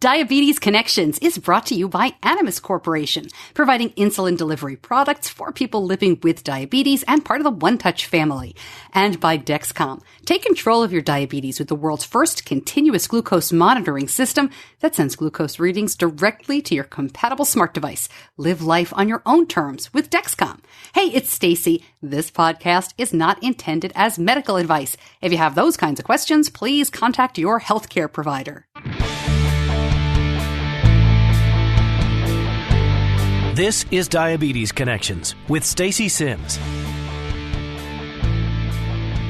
Diabetes Connections is brought to you by Animas Corporation, providing insulin delivery products for people living with diabetes and part of the One Touch family. And by Dexcom. Take control of your diabetes with the world's first continuous glucose monitoring system that sends glucose readings directly to your compatible smart device. Live life on your own terms with Dexcom. Hey, it's Stacey. This podcast is not intended as medical advice. If you have those kinds of questions, please contact your healthcare provider. This is Diabetes Connections with Stacey Simms.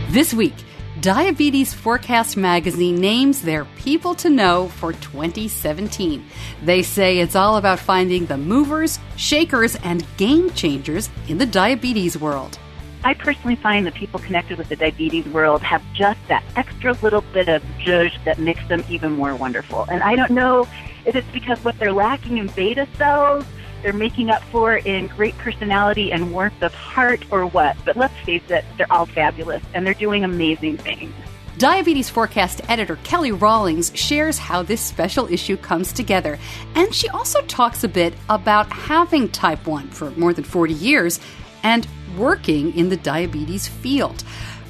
This week, Diabetes Forecast magazine names their people to know for 2017. They say it's all about finding the movers, shakers, and game changers in the diabetes world. I personally find that people connected with the diabetes world have just that extra little bit of zhuzh that makes them even more wonderful. And I don't know if it's because what they're lacking in beta cells, they're making up for in great personality and warmth of heart or what. But let's face it, they're all fabulous, and they're doing amazing things. Diabetes Forecast Editor Kelly Rawlings shares how this special issue comes together. And she also talks a bit about having type 1 for more than 40 years and working in the diabetes field.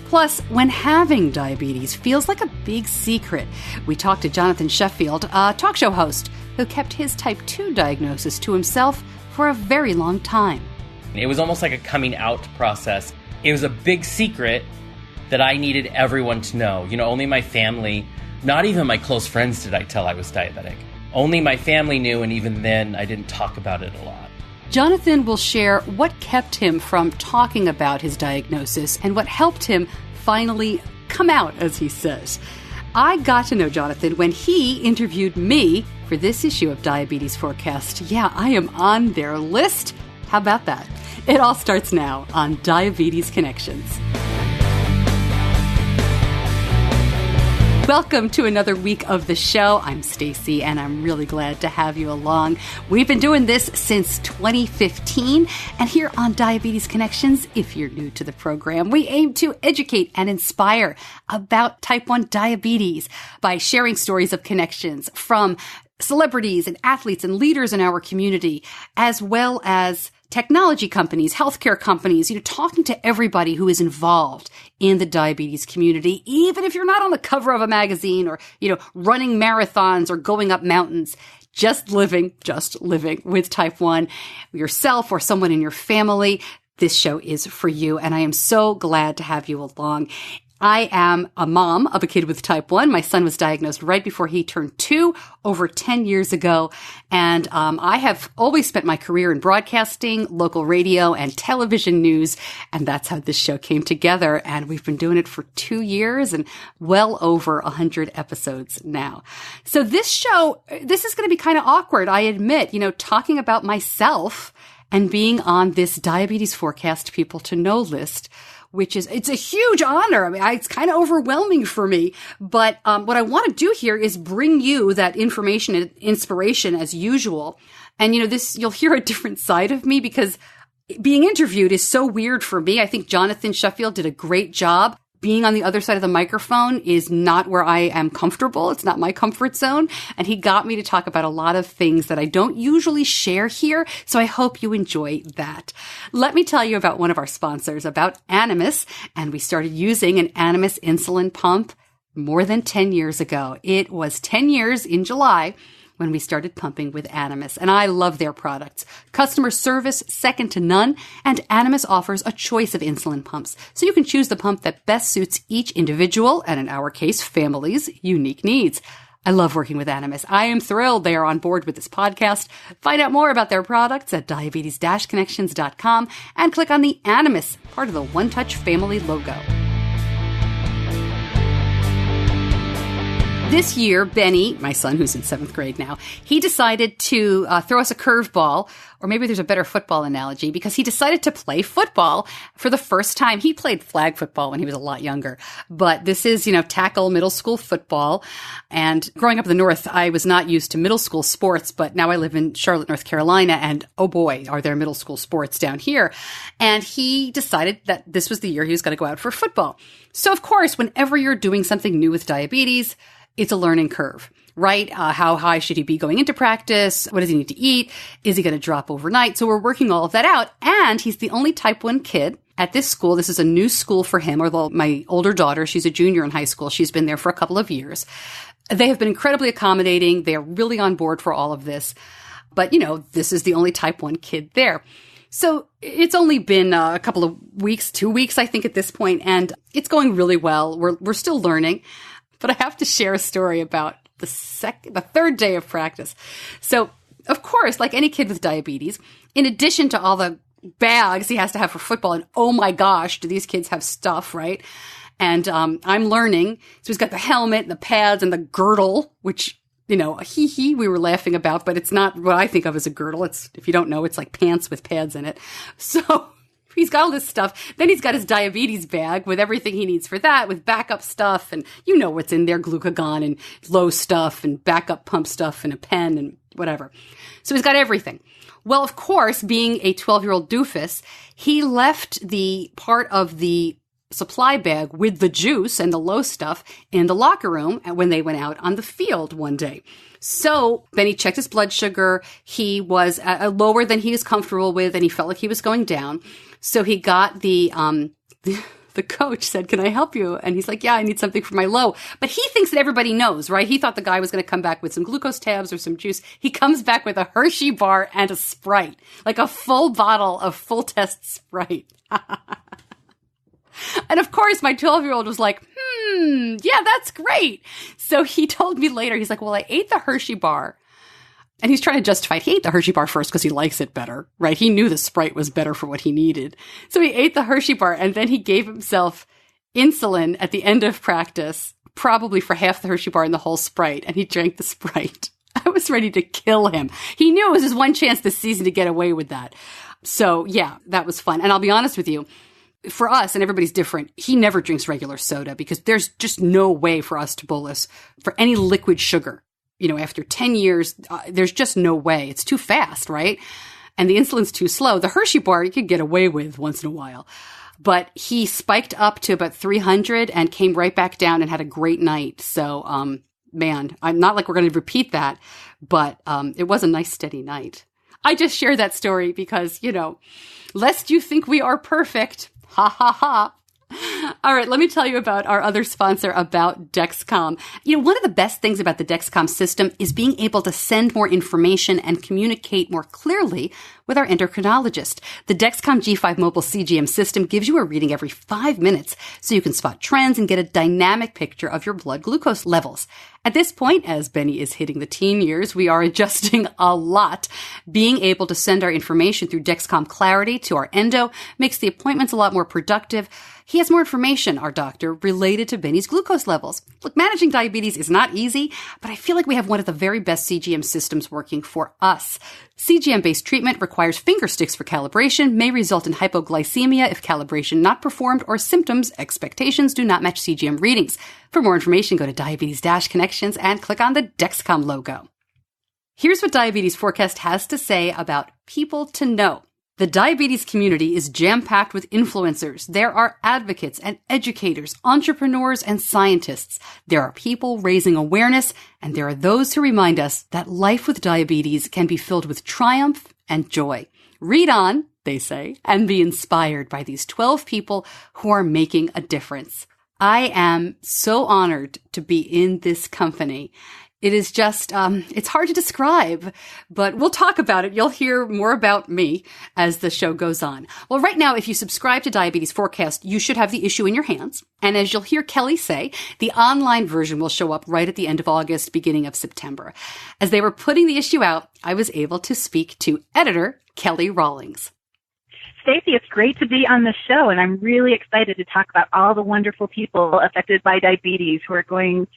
Plus, when having diabetes feels like a big secret. We talked to Jonathan Shuffield, a talk show host, who kept his type 2 diagnosis to himself for a very long time. It was almost like a coming out process. It was a big secret that I needed everyone to know. You know, only my family, not even my close friends did I tell I was diabetic. Only my family knew, and even then, I didn't talk about it a lot. Jonathan will share what kept him from talking about his diagnosis and what helped him finally come out, as he says. I got to know Jonathan when he interviewed me for this issue of Diabetes Forecast. Yeah, I am on their list. How about that? It all starts now on Diabetes Connections. Welcome to another week of the show. I'm Stacey, and I'm really glad to have you along. We've been doing this since 2015, and here on Diabetes Connections, if you're new to the program, we aim to educate and inspire about type 1 diabetes by sharing stories of connections from celebrities and athletes and leaders in our community, as well as technology companies, healthcare companies, talking to everybody who is involved in the diabetes community, even if you're not on the cover of a magazine or, running marathons or going up mountains, just living with type 1 yourself or someone in your family. This show is for you, and I am so glad to have you along. I am a mom of a kid with type 1. My son was diagnosed right before he turned 2 over 10 years ago. And I have always spent my career in broadcasting, local radio, and television news. And that's how this show came together. And we've been doing it for 2 years and well over 100 episodes now. So this show, this is going to be kind of awkward, I admit, talking about myself and being on this Diabetes Forecast People to Know list, which is, it's a huge honor. I mean, it's kind of overwhelming for me. But what I want to do here is bring you that information and inspiration as usual. And, you'll hear a different side of me because being interviewed is so weird for me. I think Jonathan Shuffield did a great job. Being on the other side of the microphone is not where I am comfortable. It's not my comfort zone. And he got me to talk about a lot of things that I don't usually share here. So I hope you enjoy that. Let me tell you about one of our sponsors, about Animas. And we started using an Animas insulin pump more than 10 years ago. It was 10 years in July when we started pumping with Animas, and I love their products. Customer service second to none, and Animas offers a choice of insulin pumps, so you can choose the pump that best suits each individual, and in our case, family's unique needs. I love working with Animas. I am thrilled they are on board with this podcast. Find out more about their products at diabetes-connections.com and click on the Animas, part of the One Touch family logo. This year, Benny, my son who's in 7th grade now, he decided to throw us a curveball, or maybe there's a better football analogy, because he decided to play football for the first time. He played flag football when he was a lot younger, but this is, tackle middle school football. And growing up in the North, I was not used to middle school sports, but now I live in Charlotte, North Carolina, and oh boy, are there middle school sports down here. And he decided that this was the year he was going to go out for football. So of course, whenever you're doing something new with diabetes, it's a learning curve. right? How high should he be going into practice? What does he need to eat? Is he going to drop overnight? So we're working all of that out. And he's the only type 1 kid at this school. This is a new school for him, although my older daughter, she's a junior in high school. She's been there for a couple of years. They have been incredibly accommodating. They're really on board for all of this. But, this is the only type 1 kid there. So it's only been a couple of weeks, 2 weeks, I think, at this point, and it's going really well. We're still learning. But I have to share a story about the third day of practice. So, of course, like any kid with diabetes, in addition to all the bags he has to have for football, and oh my gosh, do these kids have stuff, right? And I'm learning. So he's got the helmet and the pads and the girdle, which, we were laughing about, but it's not what I think of as a girdle. It's, if you don't know, it's like pants with pads in it. So he's got all this stuff. Then he's got his diabetes bag with everything he needs for that, with backup stuff. And you know what's in there, glucagon and low stuff and backup pump stuff and a pen and whatever. So he's got everything. Well, of course, being a 12-year-old doofus, he left the part of the supply bag with the juice and the low stuff in the locker room when they went out on the field one day. So then he checked his blood sugar. He was lower than he was comfortable with, and he felt like he was going down. So he got the coach said, "Can I help you?" And he's like, "Yeah, I need something for my low." But he thinks that everybody knows, right? He thought the guy was going to come back with some glucose tabs or some juice. He comes back with a Hershey bar and a Sprite, like a full bottle of full test Sprite. And of course, my 12-year-old was like, yeah, that's great. So he told me later, he's like, well, I ate the Hershey bar. And he's trying to justify it. He ate the Hershey bar first because he likes it better, right? He knew the Sprite was better for what he needed. So he ate the Hershey bar, and then he gave himself insulin at the end of practice, probably for half the Hershey bar and the whole Sprite, and he drank the Sprite. I was ready to kill him. He knew it was his one chance this season to get away with that. So yeah, that was fun. And I'll be honest with you, for us, and everybody's different, he never drinks regular soda because there's just no way for us to bolus for any liquid sugar. After 10 years, there's just no way. It's too fast, right? And the insulin's too slow. The Hershey bar you could get away with once in a while. But he spiked up to about 300 and came right back down and had a great night. So, man, I'm not like we're going to repeat that, but it was a nice steady night. I just share that story because, lest you think we are perfect. Ha ha ha. All right, let me tell you about our other sponsor, about Dexcom. One of the best things about the Dexcom system is being able to send more information and communicate more clearly with our endocrinologist. The Dexcom G5 mobile CGM system gives you a reading every 5 minutes so you can spot trends and get a dynamic picture of your blood glucose levels. At this point, as Benny is hitting the teen years, we are adjusting a lot. Being able to send our information through Dexcom Clarity to our endo makes the appointments a lot more productive. He has more information, our doctor, related to Benny's glucose levels. Look, managing diabetes is not easy, but I feel like we have one of the very best CGM systems working for us. CGM-based treatment requires finger sticks for calibration, may result in hypoglycemia if calibration not performed, or symptoms, expectations do not match CGM readings. For more information, go to Diabetes-Connections and click on the Dexcom logo. Here's what Diabetes Forecast has to say about people to know. The diabetes community is jam-packed with influencers. There are advocates and educators, entrepreneurs and scientists. There are people raising awareness, and there are those who remind us that life with diabetes can be filled with triumph and joy. Read on, they say, and be inspired by these 12 people who are making a difference. I am so honored to be in this company. It is just, it's hard to describe, but we'll talk about it. You'll hear more about me as the show goes on. Well, right now, if you subscribe to Diabetes Forecast, you should have the issue in your hands. And as you'll hear Kelly say, the online version will show up right at the end of August, beginning of September. As they were putting the issue out, I was able to speak to editor Kelly Rawlings. Stacey, it's great to be on the show, and I'm really excited to talk about all the wonderful people affected by diabetes who are going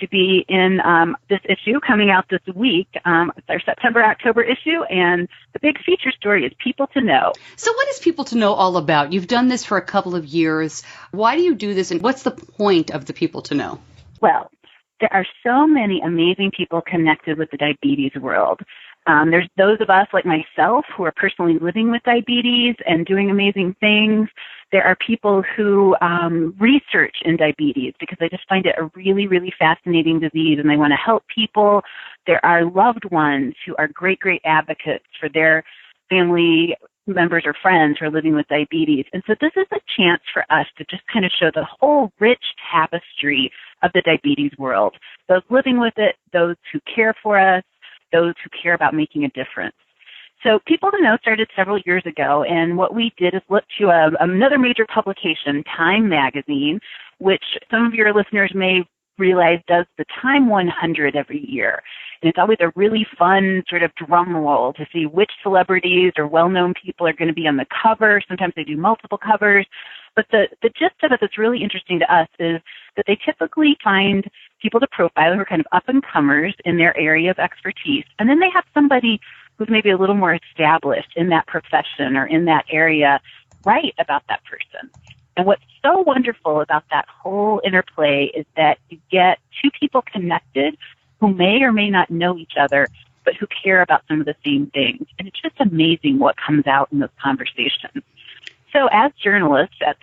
to be in this issue coming out this week. It's our September-October issue, and the big feature story is People to Know. So what is People to Know all about? You've done this for a couple of years. Why do you do this, and what's the point of the People to Know? Well, There are so many amazing people connected with the diabetes world. There's those of us like myself who are personally living with diabetes and doing amazing things. There are people who research in diabetes because they just find it a really, really fascinating disease and they want to help people. There are loved ones who are great, great advocates for their family members or friends who are living with diabetes. And so this is a chance for us to just kind of show the whole rich tapestry of the diabetes world. Those living with it, those who care for us, those who care about making a difference. So People to Know started several years ago, and what we did is look to another major publication, Time magazine, which some of your listeners may realize does the Time 100 every year. And it's always a really fun sort of drum roll to see which celebrities or well-known people are going to be on the cover. Sometimes they do multiple covers. But the gist of it that's really interesting to us is that they typically find people to profile who are kind of up-and-comers in their area of expertise. And then they have somebody who's maybe a little more established in that profession or in that area write about that person. And what's so wonderful about that whole interplay is that you get two people connected who may or may not know each other, but who care about some of the same things. And it's just amazing what comes out in those conversations. So as journalists at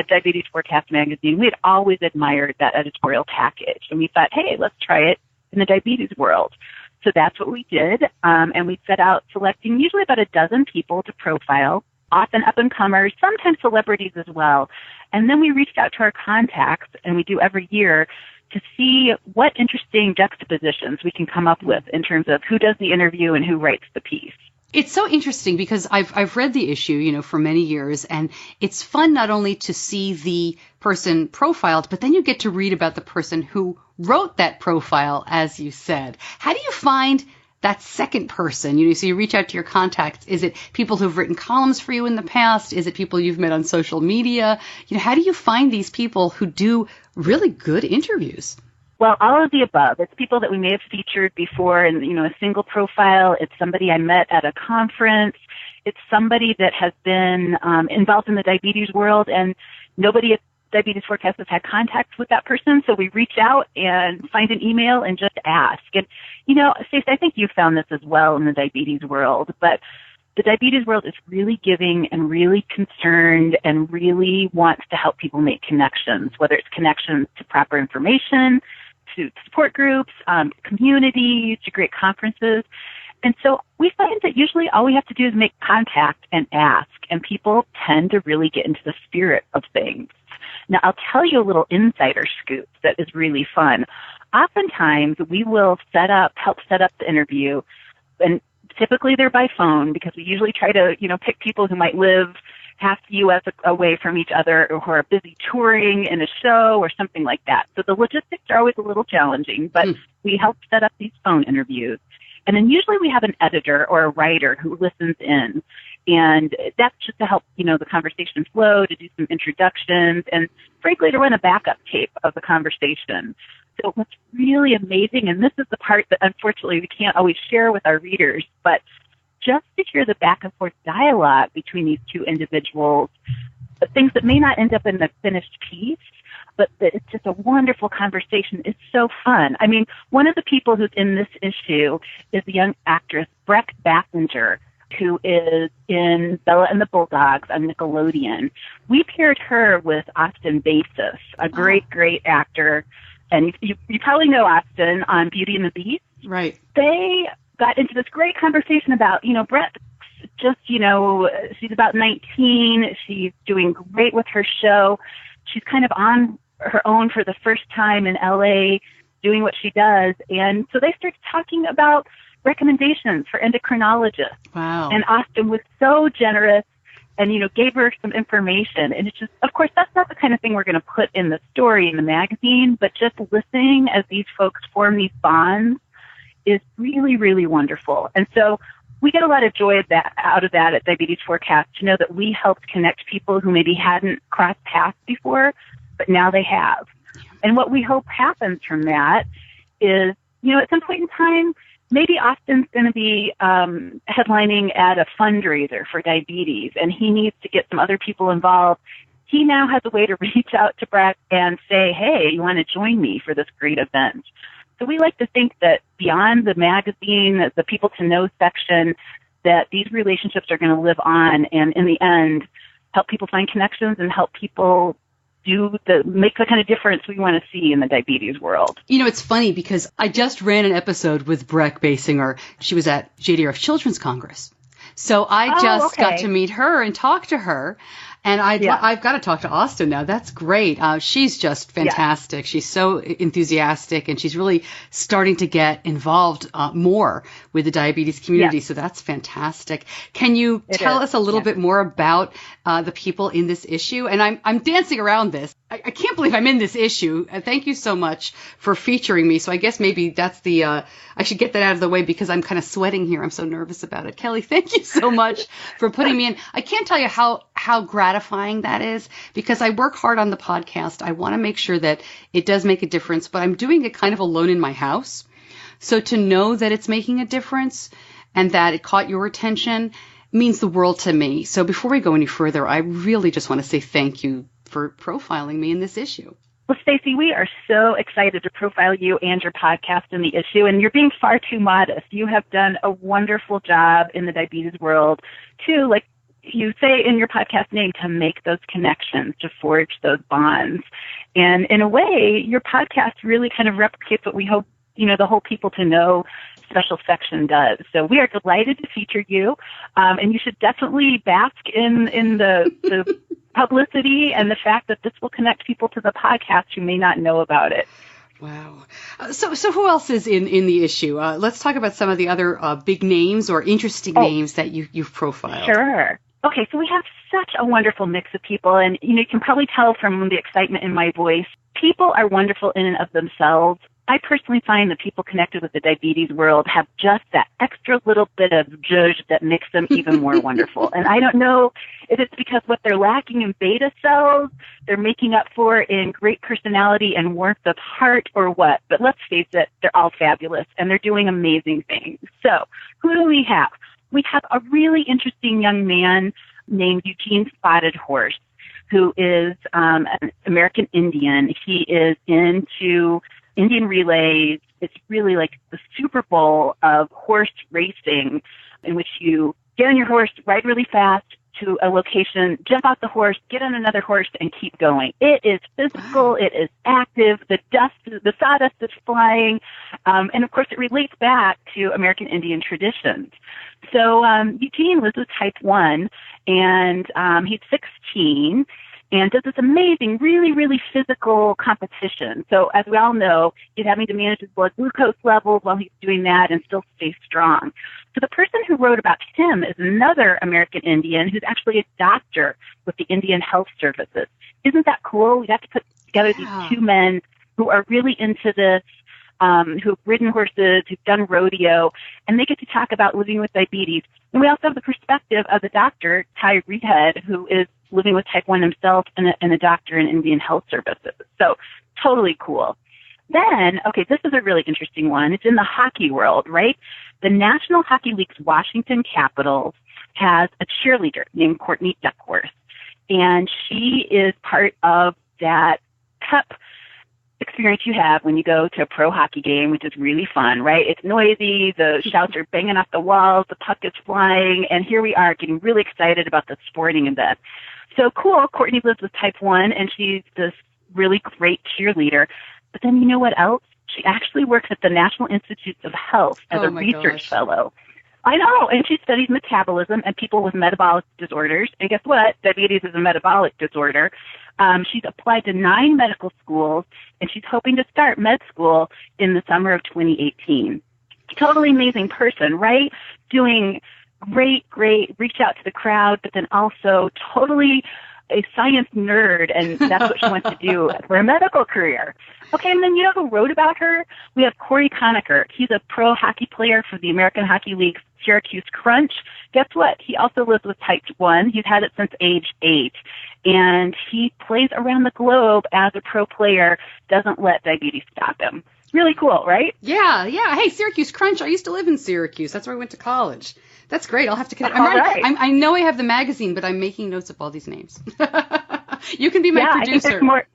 Diabetes Forecast magazine, we had always admired that editorial package. And we thought, hey, let's try it in the diabetes world. So that's what we did. And we set out selecting usually about a dozen people to profile, often up-and-comers, sometimes celebrities as well. And then we reached out to our contacts, and we do every year, to see what interesting juxtapositions we can come up with in terms of who does the interview and who writes the piece. It's so interesting because I've read the issue, for many years, and it's fun not only to see the person profiled, but then you get to read about the person who wrote that profile, as you said. How do you find that second person? So you reach out to your contacts. Is it people who've written columns for you in the past? Is it people you've met on social media? How do you find these people who do really good interviews? Well, all of the above. It's people that we may have featured before in, a single profile. It's somebody I met at a conference. It's somebody that has been involved in the diabetes world, and nobody at Diabetes Forecast has had contact with that person. So we reach out and find an email and just ask. And, Stacey, I think you found this as well in the diabetes world, but the diabetes world is really giving and really concerned and really wants to help people make connections, whether it's connections to proper information, to support groups, communities, to great conferences. And so we find that usually all we have to do is make contact and ask, and people tend to really get into the spirit of things. Now, I'll tell you a little insider scoop that is really fun. Oftentimes, we will help set up the interview, and typically they're by phone because we usually try to, pick people who might live half the U.S. away from each other or who are busy touring in a show or something like that. So the logistics are always a little challenging, but we help set up these phone interviews. And then usually we have an editor or a writer who listens in. And that's just to help, the conversation flow, to do some introductions, and frankly, to run a backup tape of the conversation. So what's really amazing, and this is the part that unfortunately we can't always share with our readers, but just to hear the back and forth dialogue between these two individuals, the things that may not end up in the finished piece, but that it's just a wonderful conversation. It's so fun. I mean, one of the people who's in this issue is the young actress Breck Bassinger, who is in Bella and the Bulldogs on Nickelodeon. We paired her with Austin Basis, a great, great actor. And you probably know Austin on Beauty and the Beast. Right. They got into this great conversation about, Brett's just, she's about 19. She's doing great with her show. She's kind of on her own for the first time in LA doing what she does. And so they started talking about recommendations for endocrinologists. Wow. And Austin was so generous and, gave her some information. And it's just, of course, that's not the kind of thing we're going to put in the story in the magazine, but just listening as these folks form these bonds is really, really wonderful. And so we get a lot of joy out of that at Diabetes Forecast to know that we helped connect people who maybe hadn't crossed paths before, but now they have. And what we hope happens from that is, at some point in time, maybe Austin's going to be headlining at a fundraiser for diabetes, and he needs to get some other people involved. he now has a way to reach out to Breck and say, hey, you want to join me for this great event? So we like to think that beyond the magazine, the people to know section, that these relationships are going to live on and in the end help people find connections and help people make the kind of difference we want to see in the diabetes world. You know, it's funny because I just ran an episode with Breck Basinger. She was at JDRF Children's Congress. So I got to meet her and talk to her. And I've got to talk to Austin now. That's great. She's just fantastic. Yeah. She's so enthusiastic, and she's really starting to get involved more with the diabetes community. Yeah. So that's fantastic. Can you tell us a little bit more about the people in this issue? And I'm dancing around this. I can't believe I'm in this issue. Thank you so much for featuring me. So I guess maybe that's I should get that out of the way because I'm kind of sweating here. I'm so nervous about it. Kelly, thank you so much for putting me in. I can't tell you how gratifying that is because I work hard on the podcast. I want to make sure that it does make a difference, but I'm doing it kind of alone in my house. So to know that it's making a difference and that it caught your attention means the world to me. So before we go any further, I really just want to say thank you for profiling me in this issue. Well, Stacey, we are so excited to profile you and your podcast in the issue, and you're being far too modest. You have done a wonderful job in the diabetes world to, like you say in your podcast name, to make those connections, to forge those bonds. And in a way, your podcast really kind of replicates what we hope, the whole people to know special section does. So we are delighted to feature you, and you should definitely bask in the publicity and the fact that this will connect people to the podcast who may not know about it. Wow. So who else is in the issue? Let's talk about some of the other big names or interesting names that you've profiled. Sure. Okay, so we have such a wonderful mix of people, and you can probably tell from the excitement in my voice, people are wonderful in and of themselves. I personally find that people connected with the diabetes world have just that extra little bit of zhuzh that makes them even more wonderful. And I don't know if it's because what they're lacking in beta cells, they're making up for in great personality and warmth of heart or what. But let's face it, they're all fabulous and they're doing amazing things. So who do we have? We have a really interesting young man named Eugene Spotted Horse, who is an American Indian. He is into Indian relays. It's really like the Super Bowl of horse racing, in which you get on your horse, ride really fast to a location, jump off the horse, get on another horse, and keep going. It is physical. It is active. The sawdust is flying. And of course, it relates back to American Indian traditions. So Eugene was with type 1, and he's 16. And does this amazing, really, really physical competition. So as we all know, he's having to manage his blood glucose levels while he's doing that and still stay strong. So the person who wrote about him is another American Indian who's actually a doctor with the Indian Health Services. Isn't that cool? We have to put together these two men who are really into this, who've ridden horses, who've done rodeo, and they get to talk about living with diabetes. And we also have the perspective of the doctor, Ty Reedhead, who is living with type 1 himself and a doctor in Indian Health Services. So totally cool. Then, okay, this is a really interesting one. It's in the hockey world, right? The National Hockey League's Washington Capitals has a cheerleader named Courtney Duckworth, and she is part of that cup experience you have when you go to a pro hockey game, which is really fun, right? It's noisy, the shouts are banging off the walls, the puck is flying, and here we are getting really excited about the sporting event. So cool, Courtney lives with type 1, and she's this really great cheerleader. But then you know what else? She actually works at the National Institutes of Health as a research fellow. I know, and she studies metabolism and people with metabolic disorders. And guess what? Diabetes is a metabolic disorder. She's applied to 9 medical schools, and she's hoping to start med school in the summer of 2018. Totally amazing person, right? Doing great, reach out to the crowd, but then also totally a science nerd, and that's what she wants to do for a medical career. Okay, and then you know who wrote about her? We have Corey Conacher. He's a pro hockey player for the American Hockey League's Syracuse Crunch. Guess what? He also lives with type 1. He's had it since age 8. And he plays around the globe as a pro player, doesn't let diabetes stop him. Really cool, right? Yeah. Hey, Syracuse Crunch. I used to live in Syracuse. That's where I went to college. That's great. I'll have to connect. I know I have the magazine, but I'm making notes of all these names. You can be my I think producer. there's more.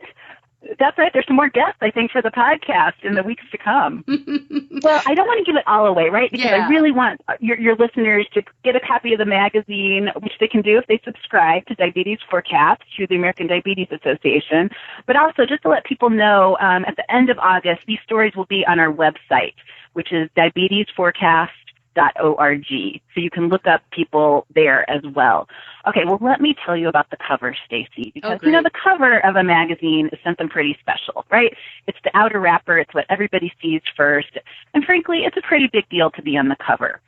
That's right. There's some more guests, I think, for the podcast in the weeks to come. Well, I don't want to give it all away, right? Because I really want your listeners to get a copy of the magazine, which they can do if they subscribe to Diabetes Forecast through the American Diabetes Association. But also, just to let people know, at the end of August, these stories will be on our website, which is diabetesforecast.org. So you can look up people there as well. Okay, well, let me tell you about the cover, Stacey, because, the cover of a magazine is something pretty special, right? It's the outer wrapper. It's what everybody sees first. And frankly, it's a pretty big deal to be on the cover.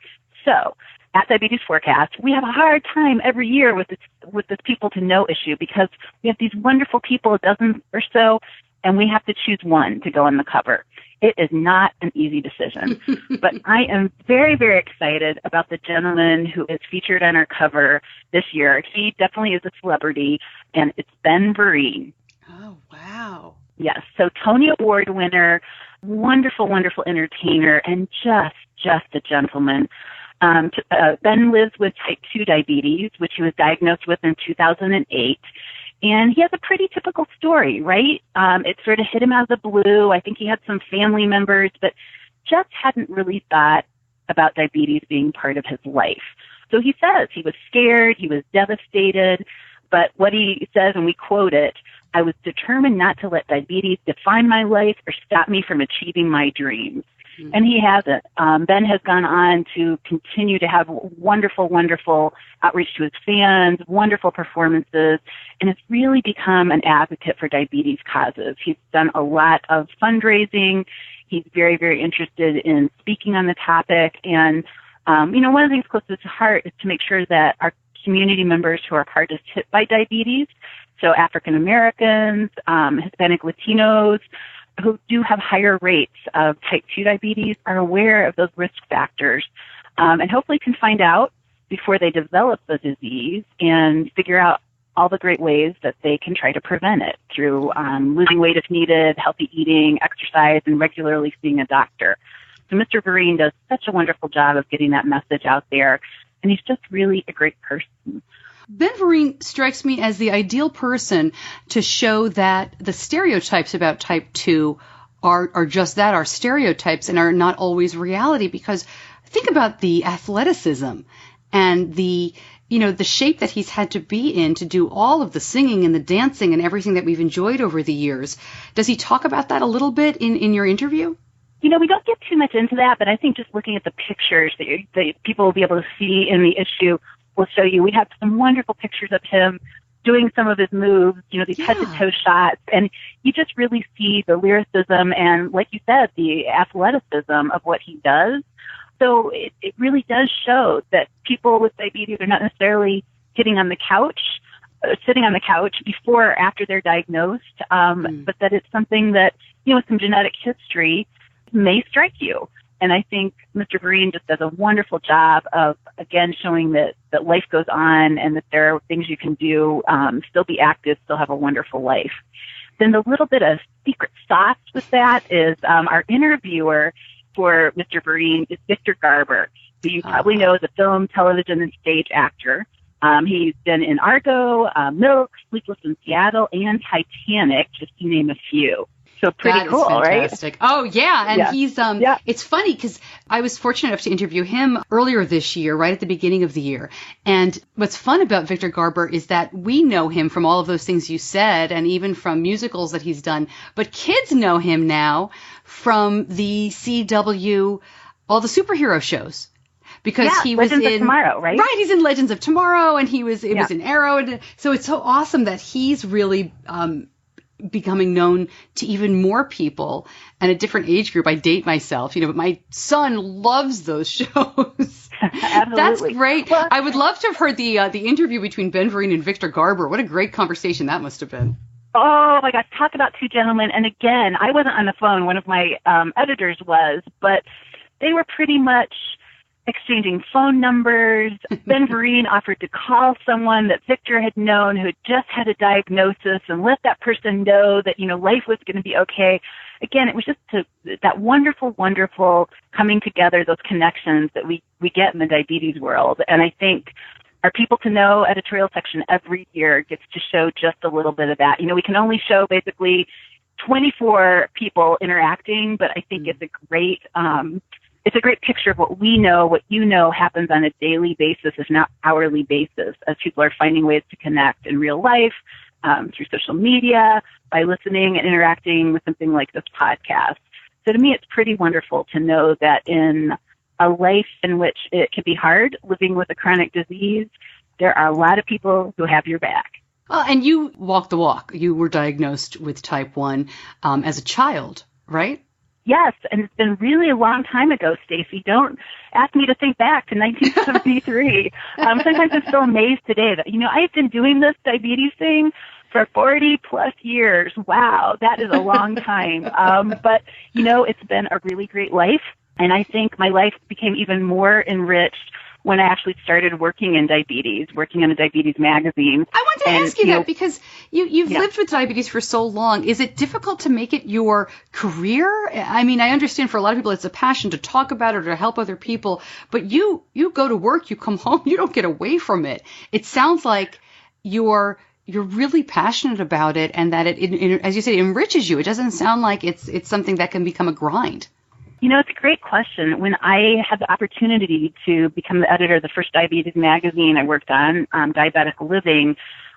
So at Diabetes Forecast, we have a hard time every year with this people to know issue because we have these wonderful people, a dozen or so, and we have to choose one to go on the cover. It is not an easy decision, but I am very, very excited about the gentleman who is featured on our cover this year. He definitely is a celebrity, and it's Ben Vereen. Oh, wow. Yes, so Tony Award winner, wonderful, wonderful entertainer, and just a gentleman. Ben lives with type 2 diabetes, which he was diagnosed with in 2008. And he has a pretty typical story, right? It sort of hit him out of the blue. I think he had some family members, but just hadn't really thought about diabetes being part of his life. So he says he was scared, he was devastated, but what he says, and we quote it, "I was determined not to let diabetes define my life or stop me from achieving my dreams." And he hasn't. Ben has gone on to continue to have wonderful, wonderful outreach to his fans, wonderful performances, and has really become an advocate for diabetes causes. He's done a lot of fundraising. He's very, very interested in speaking on the topic. And, one of the things close to his heart is to make sure that our community members who are hardest hit by diabetes, so African Americans, Hispanic Latinos, who do have higher rates of type 2 diabetes, are aware of those risk factors and hopefully can find out before they develop the disease and figure out all the great ways that they can try to prevent it through losing weight if needed, healthy eating, exercise, and regularly seeing a doctor. So Mr. Vereen does such a wonderful job of getting that message out there, and he's just really a great person. Ben Vereen strikes me as the ideal person to show that the stereotypes about type 2 are just that, are stereotypes and are not always reality, because think about the athleticism and the shape that he's had to be in to do all of the singing and the dancing and everything that we've enjoyed over the years. Does he talk about that a little bit in your interview? We don't get too much into that, but I think just looking at the pictures that people will be able to see in the issue will show you. We have some wonderful pictures of him doing some of his moves, these head-to-toe shots, and you just really see the lyricism and, like you said, the athleticism of what he does. So it really does show that people with diabetes are not necessarily sitting on the couch before or after they're diagnosed, but that it's something that, with some genetic history may strike you. And I think Mr. Vereen just does a wonderful job of, again, showing that life goes on and that there are things you can do, still be active, still have a wonderful life. Then the little bit of secret sauce with that is our interviewer for Mr. Vereen is Victor Garber, who you probably know as a film, television, and stage actor. He's been in Argo, Milk, Sleepless in Seattle, and Titanic, just to name a few. So pretty that cool, fantastic. right? Oh, yeah. And he's, yeah. It's funny because I was fortunate enough to interview him earlier this year, right at the beginning of the year. And what's fun about Victor Garber is that we know him from all of those things you said and even from musicals that he's done. But kids know him now from the CW, all the superhero shows. Because he was Legends of Tomorrow, right? Right, he's in Legends of Tomorrow, and it was in Arrow. And so it's so awesome that he's really becoming known to even more people and a different age group. I date myself, but my son loves those shows. Absolutely. That's great. Well, I would love to have heard the interview between Ben Vereen and Victor Garber. What a great conversation that must have been. Oh my gosh, talk about two gentlemen. And again, I wasn't on the phone. One of my editors was, but they were pretty much exchanging phone numbers. Ben Vereen offered to call someone that Victor had known who had just had a diagnosis and let that person know that, life was going to be okay. Again, it was just that wonderful, wonderful coming together, those connections that we get in the diabetes world. And I think Our People to Know editorial section every year gets to show just a little bit of that. We can only show basically 24 people interacting, but I think it's a great picture of what we know, what you know happens on a daily basis, if not hourly basis, as people are finding ways to connect in real life, through social media, by listening and interacting with something like this podcast. So to me, it's pretty wonderful to know that in a life in which it can be hard living with a chronic disease, there are a lot of people who have your back. And you walk the walk. You were diagnosed with type 1 as a child, right? Yes, and it's been really a long time ago, Stacey. Don't ask me to think back to 1973. Sometimes I'm still amazed today that, I've been doing this diabetes thing for 40 plus years. Wow, that is a long time. But, it's been a really great life. And I think my life became even more enriched when I actually started working in diabetes, working on a diabetes magazine. I want to ask you that because you've lived with diabetes for so long. Is it difficult to make it your career? I mean, I understand for a lot of people it's a passion to talk about it or to help other people, but you go to work, you come home, you don't get away from it. It sounds like you're really passionate about it and that it, as you say, enriches you. It doesn't sound like it's something that can become a grind. It's a great question. When I had the opportunity to become the editor of the first diabetes magazine I worked on, Diabetic Living,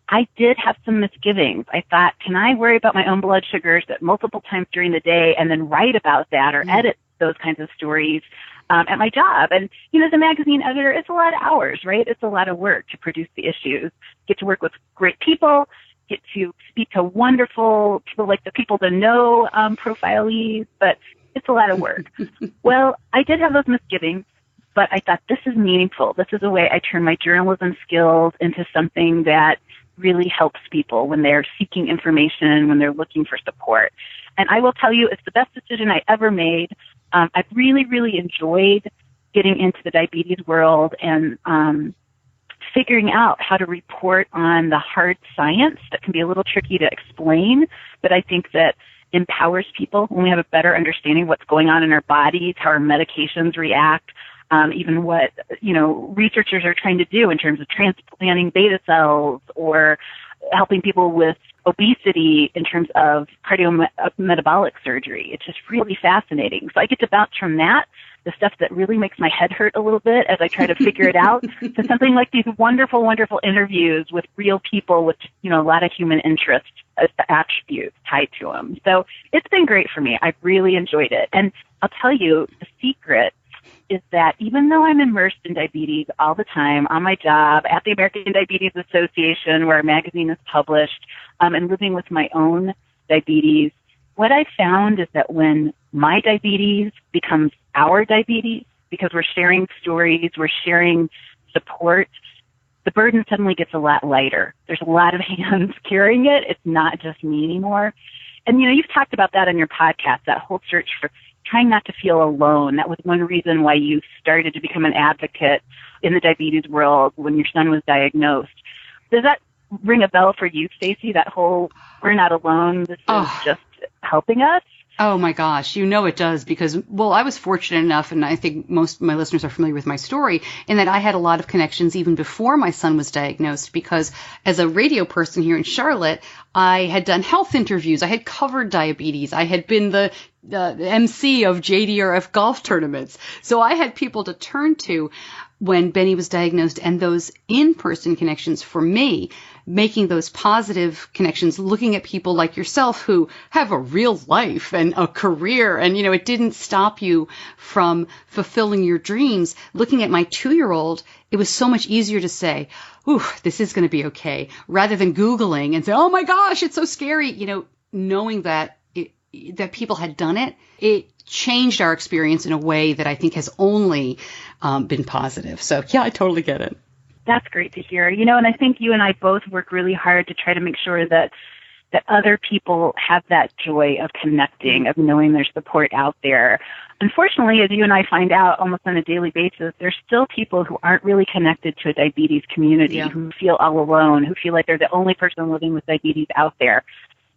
I did have some misgivings. I thought, can I worry about my own blood sugars at multiple times during the day and then write about that or edit those kinds of stories at my job? And, as a magazine editor, it's a lot of hours, right? It's a lot of work to produce the issues. Get to work with great people, get to speak to wonderful people like the People to Know profilees, but it's a lot of work. Well, I did have those misgivings, but I thought this is meaningful. This is a way I turn my journalism skills into something that really helps people when they're seeking information, when they're looking for support. And I will tell you, it's the best decision I ever made. I've really, really enjoyed getting into the diabetes world and figuring out how to report on the hard science that can be a little tricky to explain, but I think that empowers people when we have a better understanding of what's going on in our bodies, how our medications react, even what, researchers are trying to do in terms of transplanting beta cells or helping people with obesity in terms of cardiometabolic surgery. It's just really fascinating. So I get to bounce from that, the stuff that really makes my head hurt a little bit as I try to figure it out, to something like these wonderful, wonderful interviews with real people with, a lot of human interest attributes tied to them. So it's been great for me. I've really enjoyed it. And I'll tell you, the secret is that even though I'm immersed in diabetes all the time on my job at the American Diabetes Association, where our magazine is published, and living with my own diabetes, what I found is that when my diabetes becomes our diabetes, because we're sharing stories, we're sharing support, the burden suddenly gets a lot lighter. There's a lot of hands carrying it. It's not just me anymore. And, you've talked about that on your podcast, that whole search for trying not to feel alone. That was one reason why you started to become an advocate in the diabetes world when your son was diagnosed. Does that ring a bell for you, Stacey, that whole we're not alone, this is just helping us? Oh my gosh, it does because, I was fortunate enough, and I think most of my listeners are familiar with my story, in that I had a lot of connections even before my son was diagnosed because as a radio person here in Charlotte, I had done health interviews, I had covered diabetes, I had been the MC of JDRF golf tournaments. So I had people to turn to when Benny was diagnosed, and those in-person connections for me, making those positive connections, looking at people like yourself who have a real life and a career, and, it didn't stop you from fulfilling your dreams. Looking at my 2-year-old, it was so much easier to say, ooh, this is going to be okay, rather than Googling and say, oh my gosh, it's so scary. Knowing that that people had done it, it changed our experience in a way that I think has only been positive. So, yeah, I totally get it. That's great to hear. And I think you and I both work really hard to try to make sure that other people have that joy of connecting, of knowing there's support out there. Unfortunately, as you and I find out almost on a daily basis, there's still people who aren't really connected to a diabetes community, who feel all alone, who feel like they're the only person living with diabetes out there.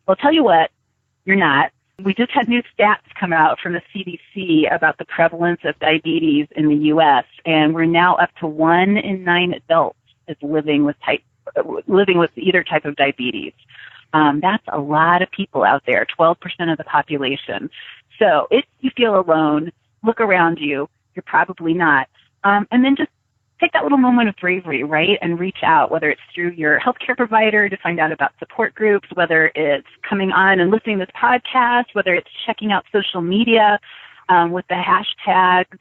Well, I'll tell you what, you're not. We just had new stats come out from the CDC about the prevalence of diabetes in the U.S., and we're now up to 1 in 9 adults is living with either type of diabetes. That's a lot of people out there, 12% of the population. So if you feel alone, look around you. You're probably not. And then just take that little moment of bravery, right, and reach out, whether it's through your healthcare provider to find out about support groups, whether it's coming on and listening to this podcast, whether it's checking out social media with the hashtags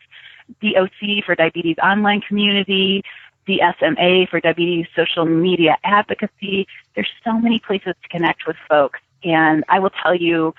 DOC for Diabetes Online Community, DSMA for Diabetes Social Media Advocacy. There's so many places to connect with folks. And I will tell you,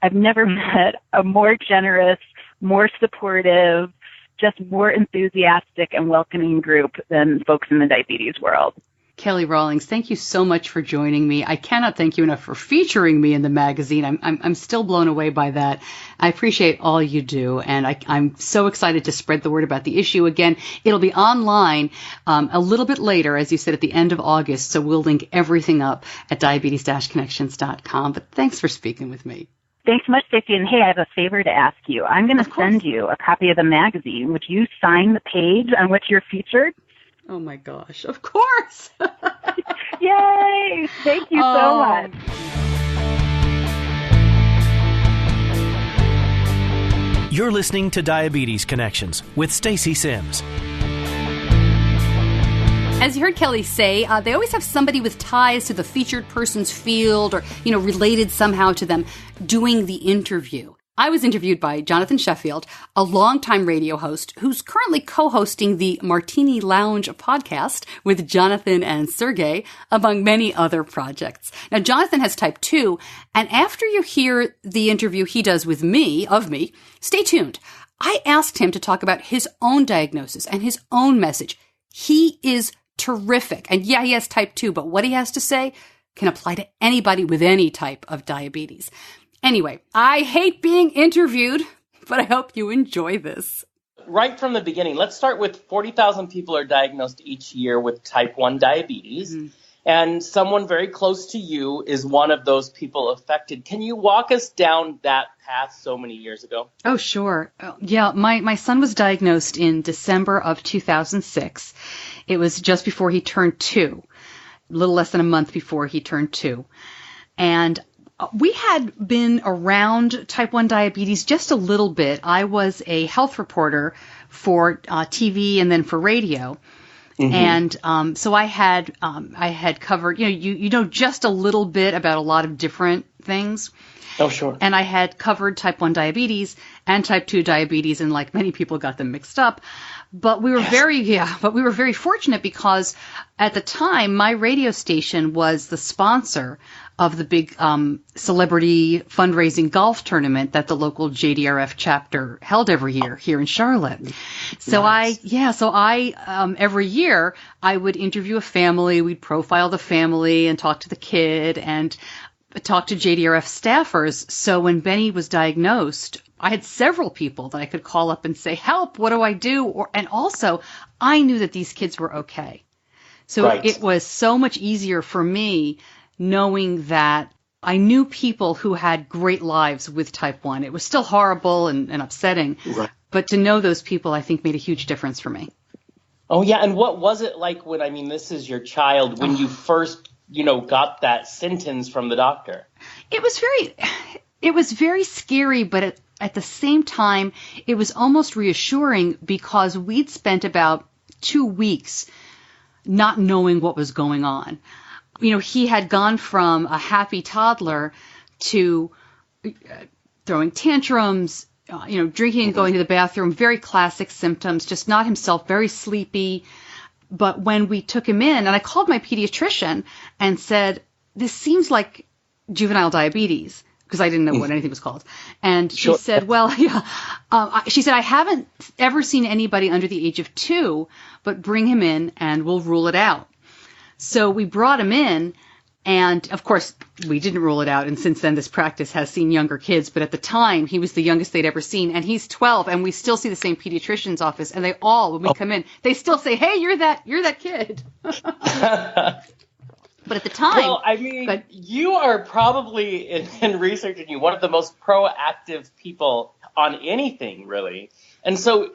I've never met a more generous, more supportive, just more enthusiastic and welcoming group than folks in the diabetes world. Kelly Rawlings, thank you so much for joining me. I cannot thank you enough for featuring me in the magazine. I'm still blown away by that. I appreciate all you do, and I'm so excited to spread the word about the issue. Again, it'll be online a little bit later, as you said, at the end of August, so we'll link everything up at diabetes-connections.com. But thanks for speaking with me. Thanks so much, Stacey. And hey, I have a favor to ask you. I'm going to send you a copy of the magazine. Would you sign the page on which you're featured? Oh, my gosh. Of course. Yay. Thank you so much. You're listening to Diabetes Connections with Stacey Simms. As you heard Kelly say, they always have somebody with ties to the featured person's field or, related somehow to them doing the interview. I was interviewed by Jonathan Shuffield, a longtime radio host who's currently co-hosting the Martini Lounge podcast with Jonathan and Sergey, among many other projects. Now, Jonathan has type 2, and after you hear the interview he does with me, stay tuned. I asked him to talk about his own diagnosis and his own message. He is terrific. And yeah, he has type 2, but what he has to say can apply to anybody with any type of diabetes. Anyway, I hate being interviewed, but I hope you enjoy this. Right from the beginning, let's start with 40,000 people are diagnosed each year with type 1 diabetes. Mm-hmm. And someone very close to you is one of those people affected. Can you walk us down that path so many years ago? Oh, sure. Yeah, my son was diagnosed in December of 2006. It was just before he turned 2, a little less than a month before he turned 2. And we had been around type 1 diabetes just a little bit. I was a health reporter for TV and then for radio. Mm-hmm. And so I had covered, you know just a little bit about a lot of different things. Oh, sure. And I had covered type 1 diabetes and type 2 diabetes, and like many people got them mixed up. But we were very fortunate because at the time my radio station was the sponsor of the big celebrity fundraising golf tournament that the local JDRF chapter held every year here in Charlotte. So nice. I every year I would interview a family, we'd profile the family and talk to the kid and talk to JDRF staffers. So when Benny was diagnosed, I had several people that I could call up and say, help, what do I do? And also I knew that these kids were okay. So right. It was so much easier for me knowing that I knew people who had great lives with type 1. It was still horrible and upsetting, right. But to know those people, I think, made a huge difference for me. Oh, yeah. And what was it like when, this is your child, when you first, got that sentence from the doctor? It was very scary, but at the same time, it was almost reassuring because we'd spent about 2 weeks not knowing what was going on. He had gone from a happy toddler to throwing tantrums, drinking and going to the bathroom, very classic symptoms, just not himself, very sleepy. But when we took him in, and I called my pediatrician and said, this seems like juvenile diabetes, because I didn't know what anything was called. And she said, well, yeah. She said, I haven't ever seen anybody under the age of 2, but bring him in and we'll rule it out. So we brought him in, and of course, we didn't rule it out. And since then, this practice has seen younger kids. But at the time, he was the youngest they'd ever seen. And he's 12, and we still see the same pediatrician's office. And they all, when we come in, they still say, hey, you're that kid. But at the time... Well, you are probably, in researching you, one of the most proactive people on anything, really. And so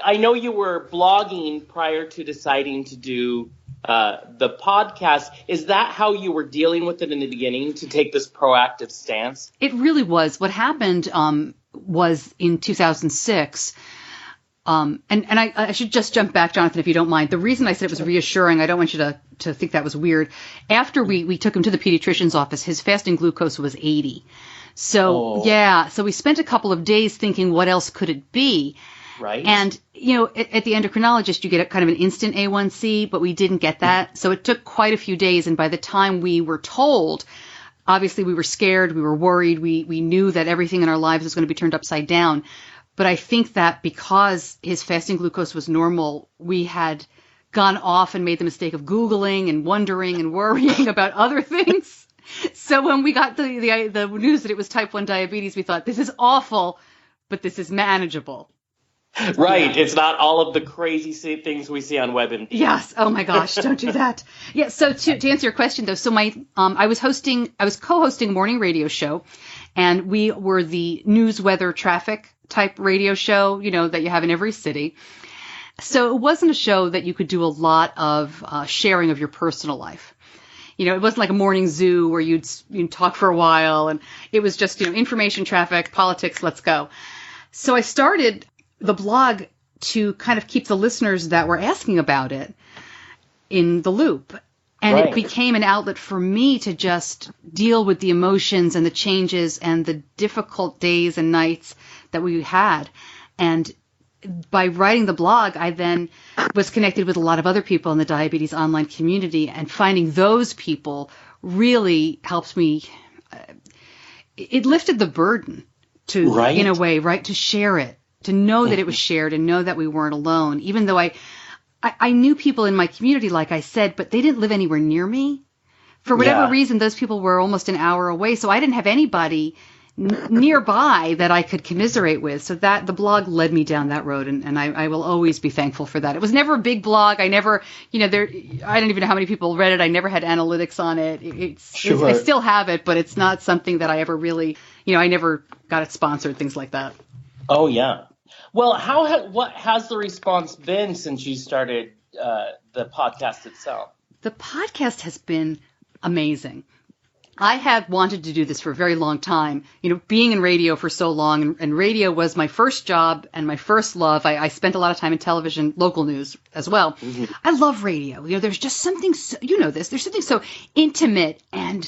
I know you were blogging prior to deciding to do the podcast. Is that how you were dealing with it in the beginning, to take this proactive stance? It really was. What happened was in 2006. And I should just jump back, Jonathan, if you don't mind. The reason I said it was reassuring, I don't want you to think that was weird. After we took him to the pediatrician's office, his fasting glucose was 80. So, so we spent a couple of days thinking, what else could it be? Right. And, at the endocrinologist, you get a kind of an instant A1C, but we didn't get that. So it took quite a few days. And by the time we were told, obviously we were scared, we were worried, we knew that everything in our lives was going to be turned upside down. But I think that because his fasting glucose was normal, we had gone off and made the mistake of Googling and wondering and worrying about other things. So when we got the news that it was type 1 diabetes, we thought, this is awful, but this is manageable. Right. Yeah. It's not all of the crazy things we see on WebMD. Yes. Oh my gosh. Don't do that. Yeah. So to answer your question though, so I was co-hosting a morning radio show, and we were the news, weather, traffic type radio show, that you have in every city. So it wasn't a show that you could do a lot of sharing of your personal life. It wasn't like a morning zoo where you'd talk for a while, and it was just, information, traffic, politics, let's go. So I started the blog to kind of keep the listeners that were asking about it in the loop. And It became an outlet for me to just deal with the emotions and the changes and the difficult days and nights that we had. And by writing the blog, I then was connected with a lot of other people in the diabetes online community, and finding those people really helped me. It lifted the burden to, in a way, to share it, to know that it was shared and know that we weren't alone, even though I knew people in my community, like I said, but they didn't live anywhere near me. For whatever reason, those people were almost an hour away, so I didn't have anybody nearby that I could commiserate with. So that the blog led me down that road, and I will always be thankful for that. It was never a big blog. I never, I don't even know how many people read it. I never had analytics on it. I still have it, but it's not something that I ever really, I never got it sponsored, things like that. Oh, yeah. Well, what has the response been since you started the podcast itself? The podcast has been amazing. I have wanted to do this for a very long time, being in radio for so long, and radio was my first job and my first love. I spent a lot of time in television, local news as well. Mm-hmm. I love radio. There's just something, there's something so intimate and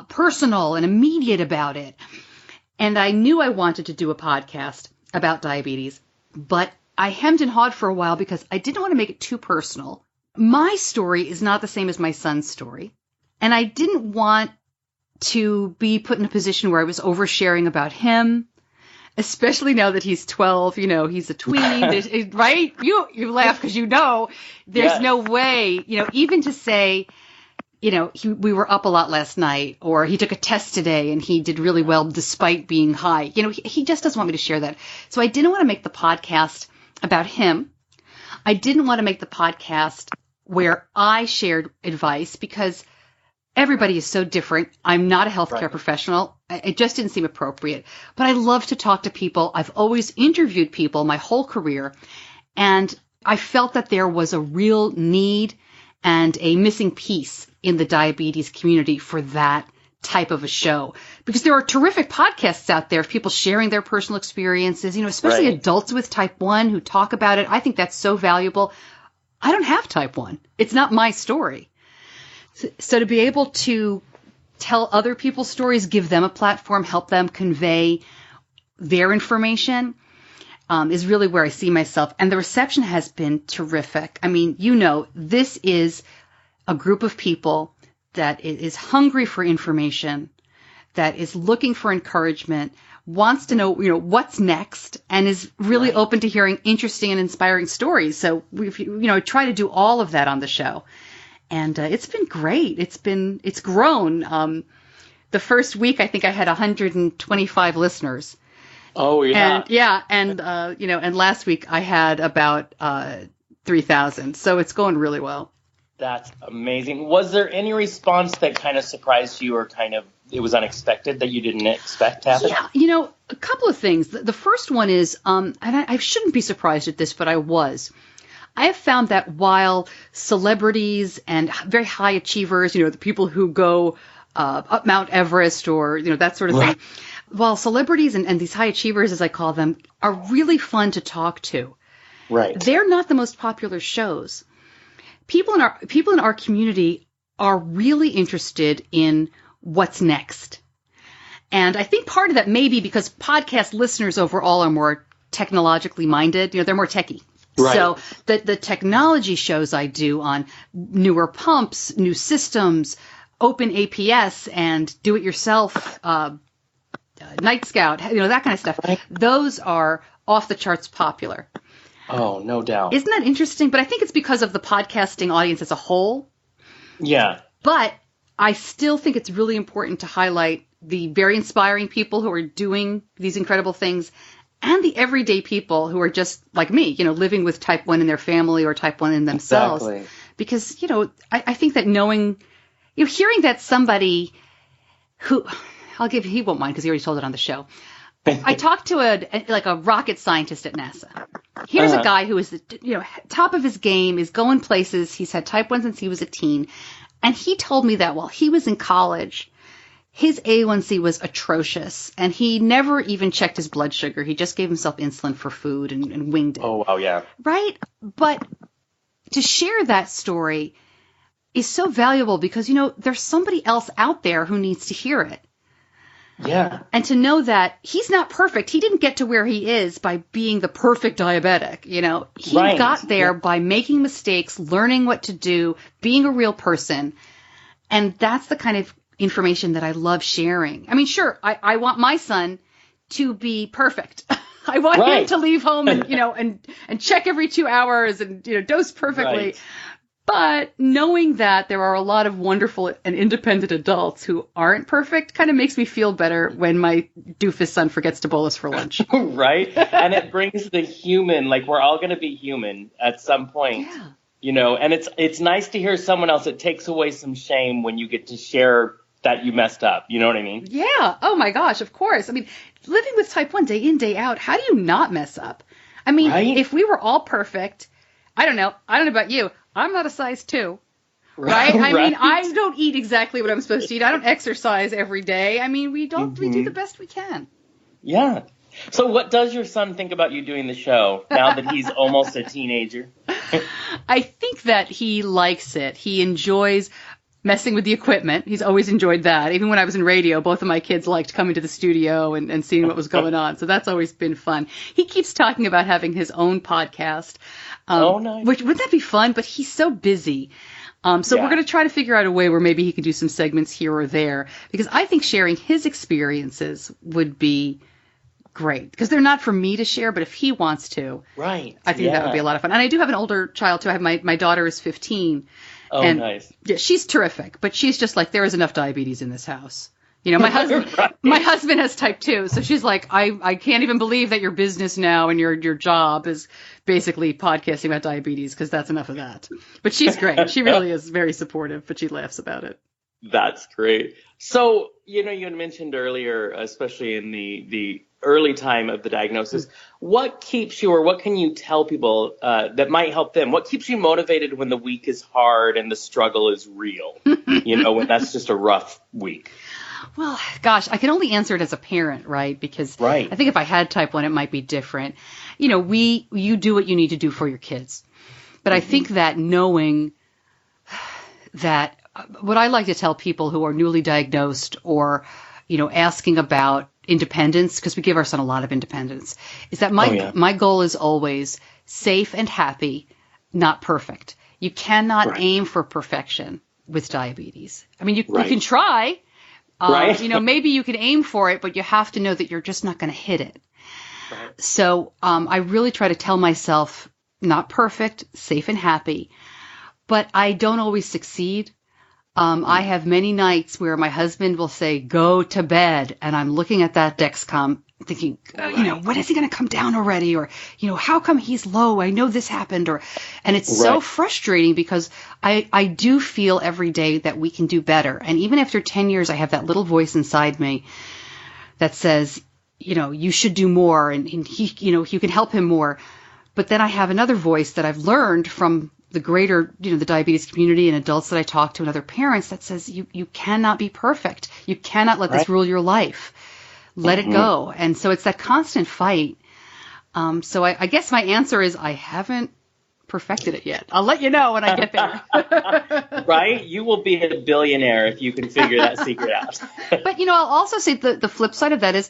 personal and immediate about it. And I knew I wanted to do a podcast about diabetes, but I hemmed and hawed for a while because I didn't want to make it too personal. My story is not the same as my son's story, and I didn't want to be put in a position where I was oversharing about him, especially now that he's 12. He's a tween, right? You laugh because there's no way, even to say, we were up a lot last night, or he took a test today and he did really well despite being high. He just doesn't want me to share that. So I didn't want to make the podcast about him. I didn't want to make the podcast where I shared advice, because everybody is so different. I'm not a healthcare professional. It just didn't seem appropriate. But I love to talk to people. I've always interviewed people my whole career, and I felt that there was a real need and a missing piece in the diabetes community for that type of a show, because there are terrific podcasts out there of people sharing their personal experiences, especially adults with type 1 who talk about it. I think that's so valuable. I don't have type 1. It's not my story. So to be able to tell other people's stories, give them a platform, help them convey their information, is really where I see myself. And the reception has been terrific. I mean, this is a group of people that is hungry for information, that is looking for encouragement, wants to know, what's next, and is really open to hearing interesting and inspiring stories. So I try to do all of that on the show. And it's been great. It's grown. The first week, I think I had 125 listeners. Oh, yeah. And last week I had about 3,000. So it's going really well. That's amazing. Was there any response that kind of surprised you, or kind of it was unexpected that you didn't expect to happen? Yeah, a couple of things. The first one is, and I shouldn't be surprised at this, but I was. I have found that while celebrities and very high achievers, the people who go up Mount Everest or, that sort of thing, while celebrities and these high achievers, as I call them, are really fun to talk to, they're not the most popular shows. People in our community are really interested in what's next. And I think part of that may be because podcast listeners overall are more technologically minded. They're more techie. Right. So the technology shows I do on newer pumps, new systems, open APS, and do-it-yourself, Night Scout, that kind of stuff. Right. Those are off the charts popular. Oh, no doubt. Isn't that interesting? But I think it's because of the podcasting audience as a whole. Yeah. But I still think it's really important to highlight the very inspiring people who are doing these incredible things and the everyday people who are just like me, living with type 1 in their family or type 1 in themselves. Exactly. Because, I think that hearing that somebody who, he won't mind because he already told it on the show. I talked to a rocket scientist at NASA. Here's a guy who is top of his game, is going places. He's had type 1 since he was a teen. And he told me that while he was in college, his A1C was atrocious, and he never even checked his blood sugar. He just gave himself insulin for food and winged it. Oh, wow, yeah. Right? But to share that story is so valuable because, there's somebody else out there who needs to hear it. Yeah. And to know that he's not perfect. He didn't get to where he is by being the perfect diabetic. He got there by making mistakes, learning what to do, being a real person. And that's the kind of information that I love sharing. I mean, sure, I want my son to be perfect. I want him to leave home and, and check every 2 hours and, dose perfectly. Right. But knowing that there are a lot of wonderful and independent adults who aren't perfect kind of makes me feel better when my doofus son forgets to bolus for lunch. Right? And it brings the human, like we're all going to be human at some point. Yeah. And it's nice to hear someone else. It takes away some shame when you get to share that you messed up. You know what I mean? Yeah. Oh, my gosh. Of course. I mean, living with type 1 day in, day out, how do you not mess up? I mean, if we were all perfect, I don't know about you. I'm not a size 2, right? I mean, I don't eat exactly what I'm supposed to eat. I don't exercise every day. I mean, we do the best we can. Yeah. So what does your son think about you doing the show now that he's almost a teenager? I think that he likes it. He enjoys messing with the equipment. He's always enjoyed that. Even when I was in radio, both of my kids liked coming to the studio and seeing what was going on. So that's always been fun. He keeps talking about having his own podcast. Nice. Which, wouldn't that be fun? But he's so busy. So we're going to try to figure out a way where maybe he can do some segments here or there. Because I think sharing his experiences would be great. Because they're not for me to share, but if he wants to, I think that would be a lot of fun. And I do have an older child, too. I have my daughter is 15. Oh, and, nice. Yeah, she's terrific. But she's just like, there is enough diabetes in this house. My husband has type 2, so she's like, I can't even believe that your business now and your job is basically podcasting about diabetes because that's enough of that. But she's great. She really is very supportive, but she laughs about it. That's great. So, you had mentioned earlier, especially in the early time of the diagnosis, what keeps you or what can you tell people that might help them? What keeps you motivated when the week is hard and the struggle is real? When that's just a rough week. Well, gosh, I can only answer it as a parent, right? Because I think if I had type 1, it might be different. You do what you need to do for your kids. But I think that knowing that what I like to tell people who are newly diagnosed or, asking about independence, because we give our son a lot of independence, is that my goal is always safe and happy, not perfect. You cannot aim for perfection with diabetes. I mean, you can try. Maybe you can aim for it, but you have to know that you're just not going to hit it. Right. So I really try to tell myself, not perfect, safe and happy, but I don't always succeed. I have many nights where my husband will say, go to bed, and I'm looking at that Dexcom thinking, when is he going to come down already? Or, how come he's low? I know this happened. And it's so frustrating because I do feel every day that we can do better. And even after 10 years, I have that little voice inside me that says, you should do more and he, you can help him more. But then I have another voice that I've learned from the greater, the diabetes community and adults that I talk to and other parents that says you cannot be perfect. You cannot let this rule your life. Let it go. And so it's that constant fight. So I guess my answer is I haven't perfected it yet. I'll let you know when I get there. Right? You will be a billionaire if you can figure that secret out. But, I'll also say the flip side of that is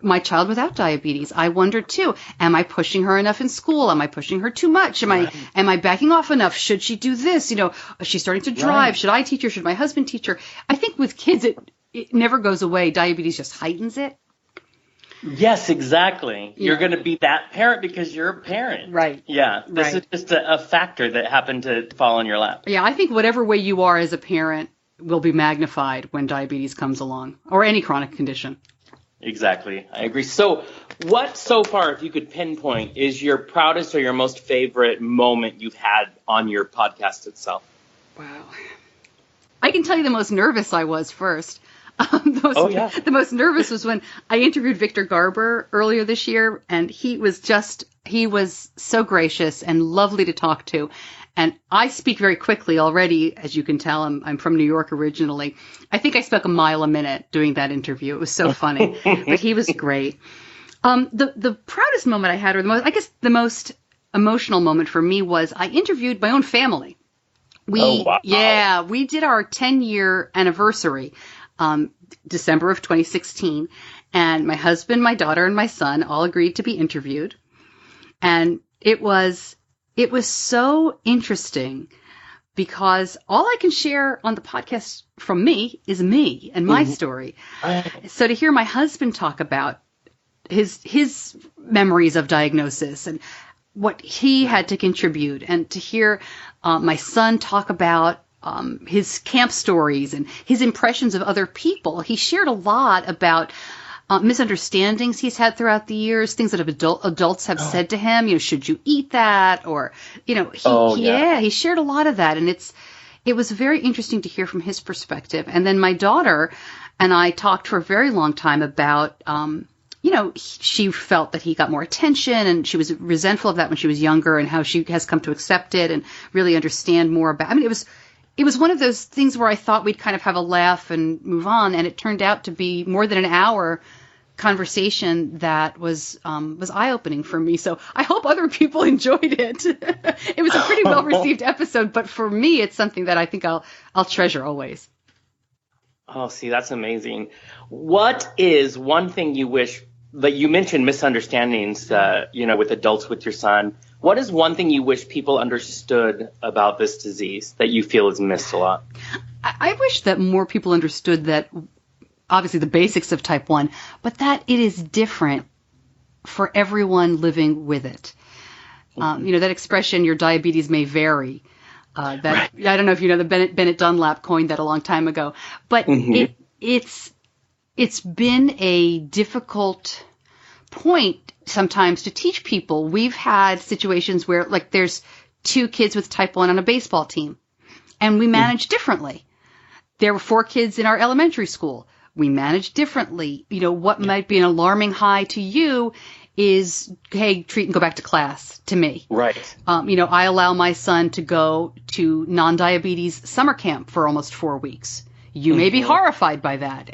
my child without diabetes. I wondered too, am I pushing her enough in school? Am I pushing her too much? Am I backing off enough? Should she do this? Is she starting to drive? Right. Should I teach her? Should my husband teach her? I think with kids, it never goes away. Diabetes just heightens it. Yes, exactly. Yeah. You're going to be that parent because you're a parent. Right. Yeah. This is just a factor that happened to fall in your lap. Yeah, I think whatever way you are as a parent will be magnified when diabetes comes along, or any chronic condition. Exactly. I agree. So what so far, if you could pinpoint, is your proudest or your most favorite moment you've had on your podcast itself? Wow. I can tell you the most nervous I was first. The most nervous was when I interviewed Victor Garber earlier this year, and he was so gracious and lovely to talk to. And I speak very quickly already, as you can tell. I'm from New York originally. I think I spoke a mile a minute doing that interview. It was so funny, but he was great. The proudest moment I had, or the most emotional moment for me was I interviewed my own family. We did our 10-year anniversary, December of 2016, and my husband, my daughter, and my son all agreed to be interviewed. And it was so interesting because all I can share on the podcast from me is me and my story. So to hear my husband talk about his memories of diagnosis and what he had to contribute, and to hear my son talk about his camp stories and his impressions of other people. He shared a lot about misunderstandings he's had throughout the years, things that adults have said to him, should you eat that? Or, he shared a lot of that. And it was very interesting to hear from his perspective. And then my daughter and I talked for a very long time about, she felt that he got more attention, and she was resentful of that when she was younger, and how she has come to accept it and really understand more about it was one of those things where I thought we'd kind of have a laugh and move on, and it turned out to be more than an hour conversation that was eye-opening for me. So I hope other people enjoyed it. It was a pretty well-received episode, but for me, it's something that I think I'll treasure always. Oh, see, that's amazing. What is one thing you wish that you mentioned misunderstandings, with adults with your son? What is one thing you wish people understood about this disease that you feel is missed a lot? I wish that more people understood that, obviously the basics of type 1, but that it is different for everyone living with it. That expression, your diabetes may vary. I don't know if you know, the Bennett Dunlap coined that a long time ago, but it's been a difficult point sometimes to teach people. We've had situations where, like, there's 2 kids with type 1 on a baseball team, and we manage differently. There were 4 kids in our elementary school. We manage differently. What might be an alarming high to you is, hey, treat and go back to class to me. Right. I allow my son to go to non-diabetes summer camp for almost 4 weeks. You may be horrified by that,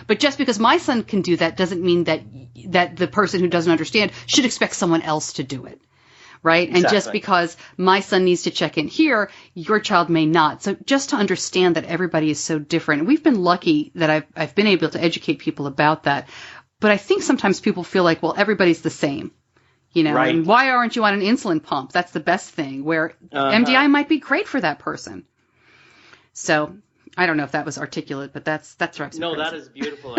but just because my son can do that doesn't mean that the person who doesn't understand should expect someone else to do it. Right. Exactly. And just because my son needs to check in here, your child may not. So just to understand that everybody is so different. And we've been lucky that I've been able to educate people about that. But I think sometimes people feel like, well, everybody's the same. Right. And why aren't you on an insulin pump? That's the best thing, where MDI might be great for that person. So I don't know if that was articulate, but that's right. No, that is beautiful.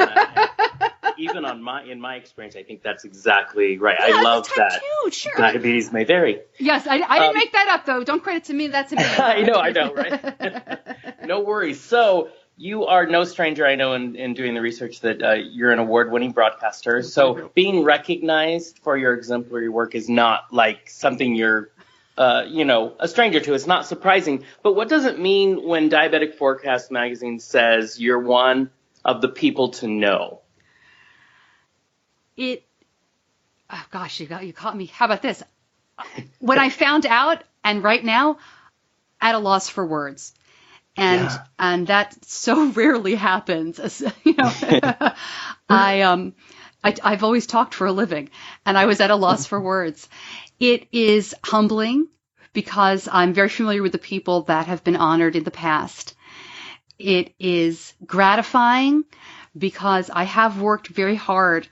Even in my experience, I think that's exactly right. Yeah, I love that. Sure. Diabetes may vary. Yes, I didn't make that up, though. Don't credit to me. That's amazing. I know, right? No worries. So you are no stranger, I know, in doing the research, that you're an award-winning broadcaster. So being recognized for your exemplary work is not like something you're a stranger to. It's not surprising. But what does it mean when Diabetic Forecast magazine says you're one of the people to know? You caught me. How about this? when I found out, and right now, at a loss for words. And that so rarely happens. You know, I've always talked for a living, and I was at a loss for words. It is humbling because I'm very familiar with the people that have been honored in the past. It is gratifying because I have worked very hard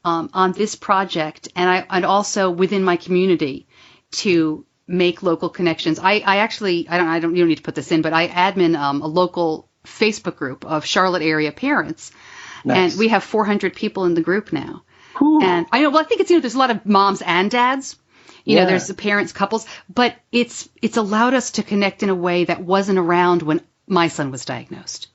on this project, and also within my community to make local connections. I don't you don't need to put this in, but I admin a local Facebook group of Charlotte area parents. Nice. And we have 400 people in the group now. Ooh. And I know, well, I think it's, there's a lot of moms and dads, there's the parents, couples, but it's allowed us to connect in a way that wasn't around when my son was diagnosed.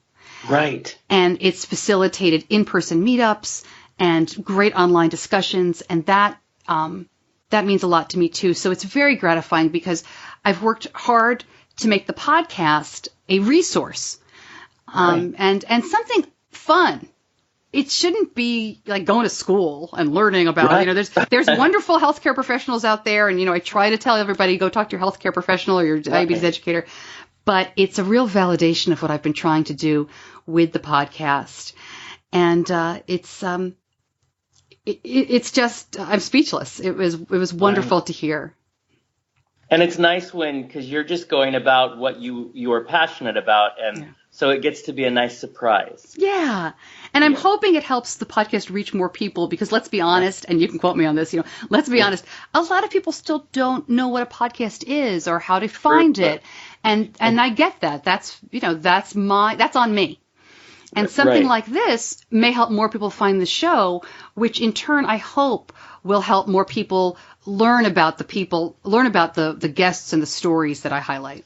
Right. And it's facilitated in-person meetups and great online discussions, and that means a lot to me too. So it's very gratifying because I've worked hard to make the podcast a resource, and something fun. It shouldn't be like going to school and learning about, there's wonderful healthcare professionals out there. And, I try to tell everybody, go talk to your healthcare professional or your diabetes educator. But it's a real validation of what I've been trying to do with the podcast. And it's just, I'm speechless. It was wonderful to hear. And it's nice because you're just going about what you are passionate about, and so it gets to be a nice surprise. Yeah. And I'm hoping it helps the podcast reach more people, because let's be honest, and you can quote me on this, let's be honest, a lot of people still don't know what a podcast is or how to find it. And I get that. That's on me. And something like this may help more people find the show, which in turn I hope will help more people learn about the guests and the stories that I highlight.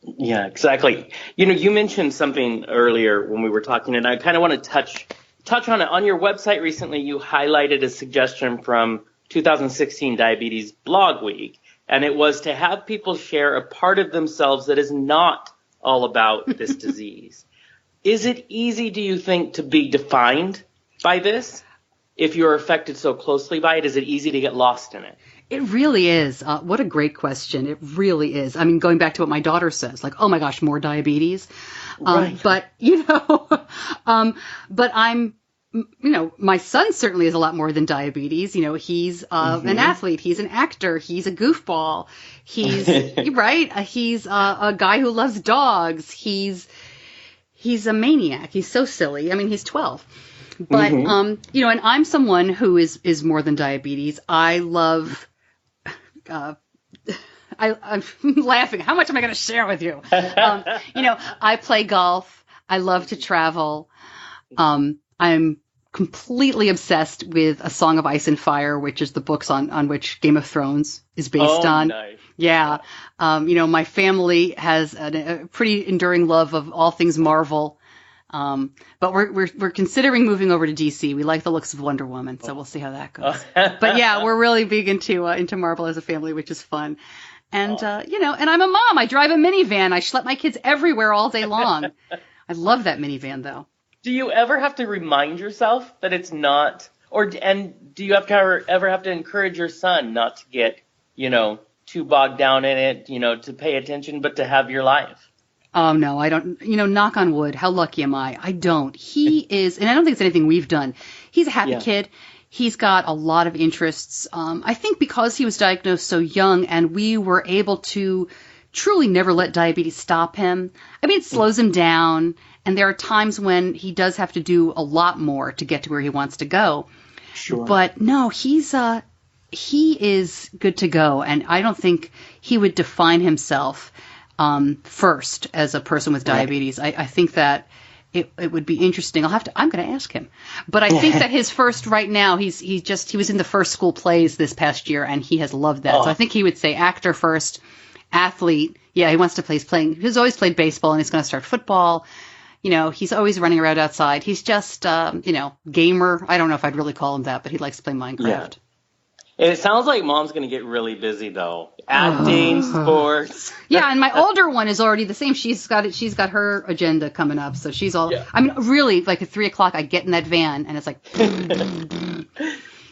Yeah, exactly. You mentioned something earlier when we were talking, and I kind of want to touch on it. On your website recently, you highlighted a suggestion from 2016 Diabetes Blog Week, and it was to have people share a part of themselves that is not all about this disease. Is it easy, do you think, to be defined by this? If you're affected so closely by it, is it easy to get lost in it? It really is. What a great question. It really is. I mean, going back to what my daughter says, like, oh my gosh, more diabetes. Right. But I'm, my son certainly is a lot more than diabetes. He's an athlete. He's an actor. He's a goofball. He's, right. He's a guy who loves dogs. He's a maniac. He's so silly. I mean, he's 12. But, and I'm someone who is more than diabetes. I love, I'm laughing. How much am I going to share with you? I play golf. I love to travel. I'm completely obsessed with A Song of Ice and Fire, which is the books on which Game of Thrones is based on. Nice. Yeah. My family has a pretty enduring love of all things Marvel. But we're considering moving over to DC. We like the looks of Wonder Woman, so we'll see how that goes. But yeah, we're really big into Marvel as a family, which is fun. And and I'm a mom. I drive a minivan. I schlep my kids everywhere all day long. I love that minivan, though. Do you ever have to remind yourself that it's not, and do you ever have to encourage your son not to get, too bogged down in it, to pay attention, but to have your life? Oh, no, I don't. Knock on wood. How lucky am I? I don't. He is, and I don't think it's anything we've done. He's a happy kid. He's got a lot of interests. I think because he was diagnosed so young and we were able to truly never let diabetes stop him. I mean, it slows him down. And there are times when he does have to do a lot more to get to where he wants to go. Sure. But no, he is good to go. And I don't think he would define himself first as a person with diabetes. I think that it would be interesting. I'm going to ask him, but I think that his first right now, he was in the first school plays this past year and he has loved that. So I think he would say actor first, athlete. Yeah. He wants to play, he's always played baseball and he's going to start football. He's always running around outside. He's just, gamer. I don't know if I'd really call him that, but he likes to play Minecraft. Yeah. And it sounds like mom's going to get really busy, though. Acting, sports. Yeah, and my older one is already the same. She's got her agenda coming up. So she's all, I mean, really, like at 3:00, I get in that van and it's like.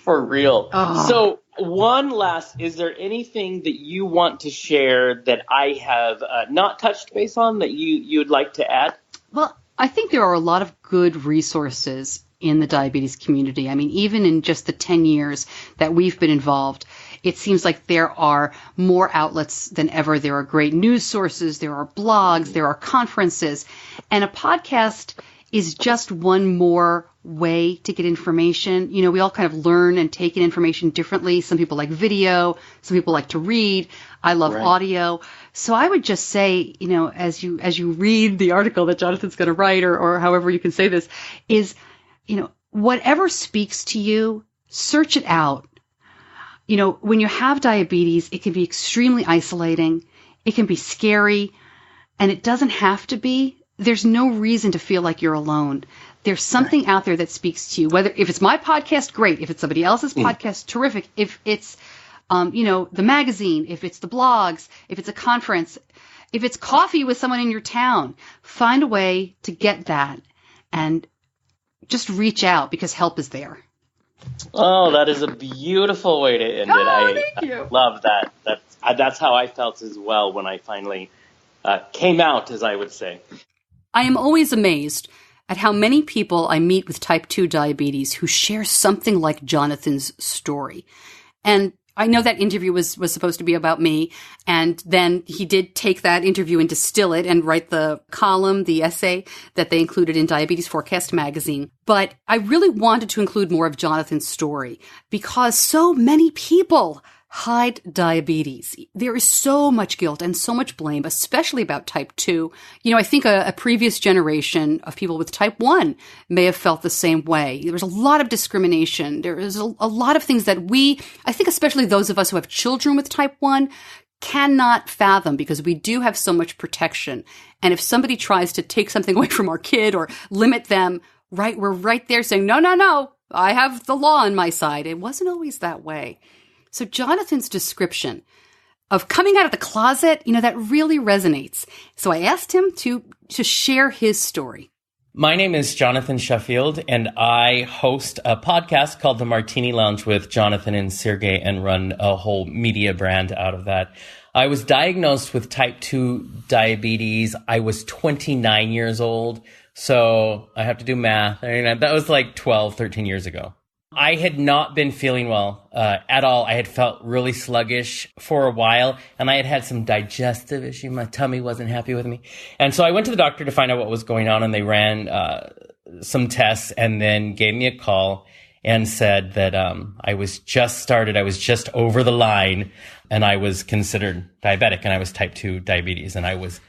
For real. Oh. So One last, is there anything that you want to share that I have not touched base on that you'd like to add? Well, I think there are a lot of good resources in the diabetes community. I mean, even in just the 10 years that we've been involved, it seems like there are more outlets than ever. There are great news sources, there are blogs, there are conferences, and a podcast is just one more way to get information. You know, we all kind of learn and take in information differently. Some people like video, some people like to read. I love audio. So I would just say, you know, as you read the article that Jonathan's going to write, or however you can say this, is, you know, whatever speaks to you, search it out. You know, when you have diabetes, it can be extremely isolating. It can be scary, and it doesn't have to be. There's no reason to feel like you're alone. There's something out there that speaks to you. If it's my podcast, great. If it's somebody else's podcast, terrific. If it's, you know, the magazine, if it's the blogs, if it's a conference, if it's coffee with someone in your town, find a way to get that and just reach out, because help is there. Oh, that is a beautiful way to end it. Thank you. I love that. That's how I felt as well when I finally came out, as I would say. I am always amazed at how many people I meet with type 2 diabetes who share something like Jonathan's story. And I know that interview was supposed to be about me, and then he did take that interview and distill it and write the column, the essay that they included in Diabetes Forecast magazine. But I really wanted to include more of Jonathan's story because so many people hide diabetes. There is so much guilt and so much blame, especially about type 2. You know, I think a previous generation of people with type 1 may have felt the same way. There was a lot of discrimination. There is a lot of things that I think especially those of us who have children with type 1, cannot fathom, because we do have so much protection. And if somebody tries to take something away from our kid or limit them, we're right there saying, no, I have the law on my side. It wasn't always that way. So Jonathan's description of coming out of the closet, you know, that really resonates. So I asked him to share his story. My name is Jonathan Shuffield, and I host a podcast called The Martini Lounge with Jonathan and Sergey, and run a whole media brand out of that. I was diagnosed with type 2 diabetes. I was 29 years old, so I have to do math. I mean, that was like 12, 13 years ago. I had not been feeling well at all. I had felt really sluggish for a while, and I had had some digestive issue. My tummy wasn't happy with me. And so I went to the doctor to find out what was going on, and they ran some tests and then gave me a call and said that I was just started. I was just over the line, and I was considered diabetic, and I was type 2 diabetes, and I was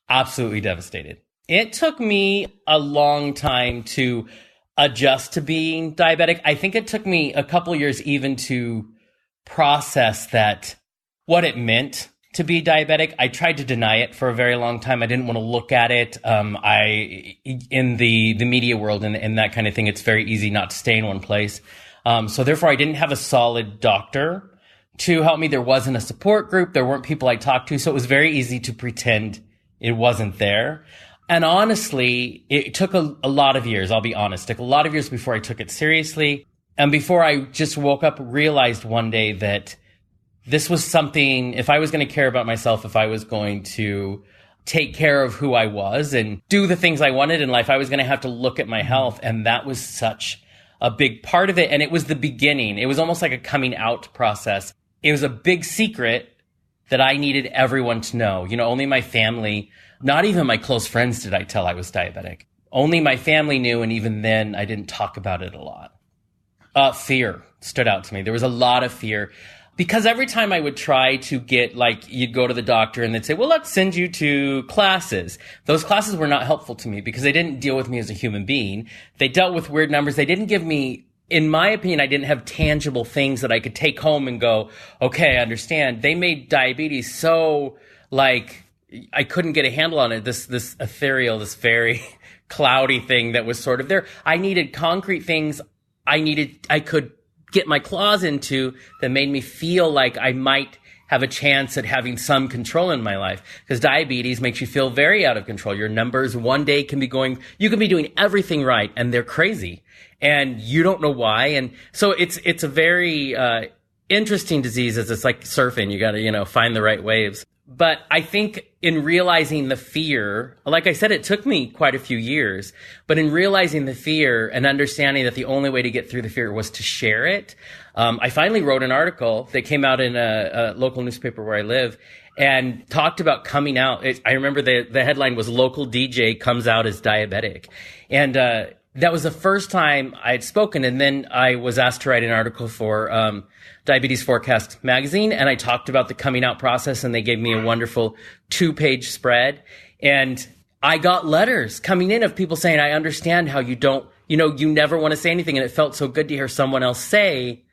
absolutely devastated. It took me a long time to adjust to being diabetic. I think it took me a couple years even to process that, what it meant to be diabetic. I tried to deny it for a very long time. I didn't want to look at it. In the media world and that kind of thing, it's very easy not to stay in one place. So therefore I didn't have a solid doctor to help me. There wasn't a support group. There weren't people I talked to. So it was very easy to pretend it wasn't there. And honestly, it took a lot of years, I'll be honest. It took a lot of years before I took it seriously. And before I just woke up, realized one day that this was something, if I was going to care about myself, if I was going to take care of who I was and do the things I wanted in life, I was going to have to look at my health. And that was such a big part of it. And it was the beginning. It was almost like a coming out process. It was a big secret that I needed everyone to know. You know, only my family, not even my close friends did I tell I was diabetic. Only my family knew, and even then I didn't talk about it a lot. Fear stood out to me. There was a lot of fear. Because every time I would try to get, like, you'd go to the doctor and they'd say, well, let's send you to classes. Those classes were not helpful to me because they didn't deal with me as a human being. They dealt with weird numbers. They didn't give me, in my opinion, I didn't have tangible things that I could take home and go, okay, I understand. They made diabetes so, like, I couldn't get a handle on it. This ethereal, this very cloudy thing that was sort of there. I needed concrete things I could get my claws into that made me feel like I might have a chance at having some control in my life. Because diabetes makes you feel very out of control. Your numbers one day can be going, you can be doing everything right and they're crazy and you don't know why. And so it's a very, interesting diseases. It's like surfing. You got to, find the right waves. But I think in realizing the fear, like I said, it took me quite a few years, but in realizing the fear and understanding that the only way to get through the fear was to share it, I finally wrote an article that came out in a local newspaper where I live and talked about coming out. I remember the headline was "Local DJ Comes Out as Diabetic." And that was the first time I had spoken. And then I was asked to write an article for Diabetes Forecast magazine, and I talked about the coming out process, and they gave me a wonderful 2-page spread. And I got letters coming in of people saying, I understand how you don't, you never want to say anything. And it felt so good to hear someone else say,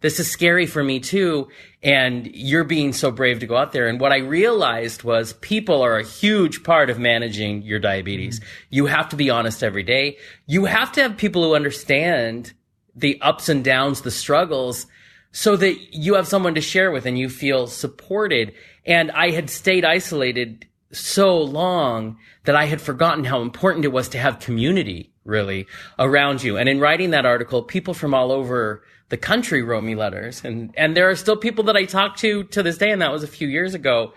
this is scary for me too. And you're being so brave to go out there. And what I realized was people are a huge part of managing your diabetes. You have to be honest every day. You have to have people who understand the ups and downs, the struggles, so that you have someone to share with and you feel supported. And I had stayed isolated so long that I had forgotten how important it was to have community really around you. And in writing that article, people from all over the country wrote me letters. And there are still people that I talk to this day. And that was a few years ago.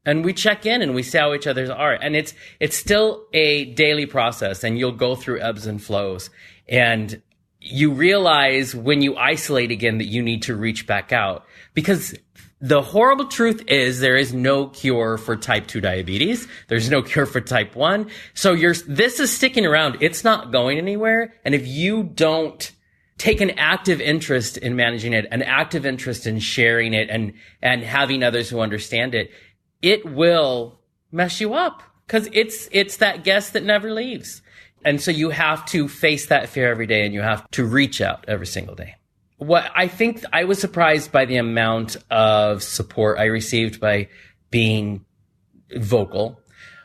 And we check in and we see how each other's are. And it's still a daily process, and you'll go through ebbs and flows. And you realize when you isolate again that you need to reach back out, because the horrible truth is there is no cure for type 2 diabetes. There's no cure for type 1. So this is sticking around. It's not going anywhere. And if you don't take an active interest in managing it, an active interest in sharing it and having others who understand it, it will mess you up, because it's that guest that never leaves. And so you have to face that fear every day, and you have to reach out every single day. What I think I was surprised by the amount of support I received by being vocal.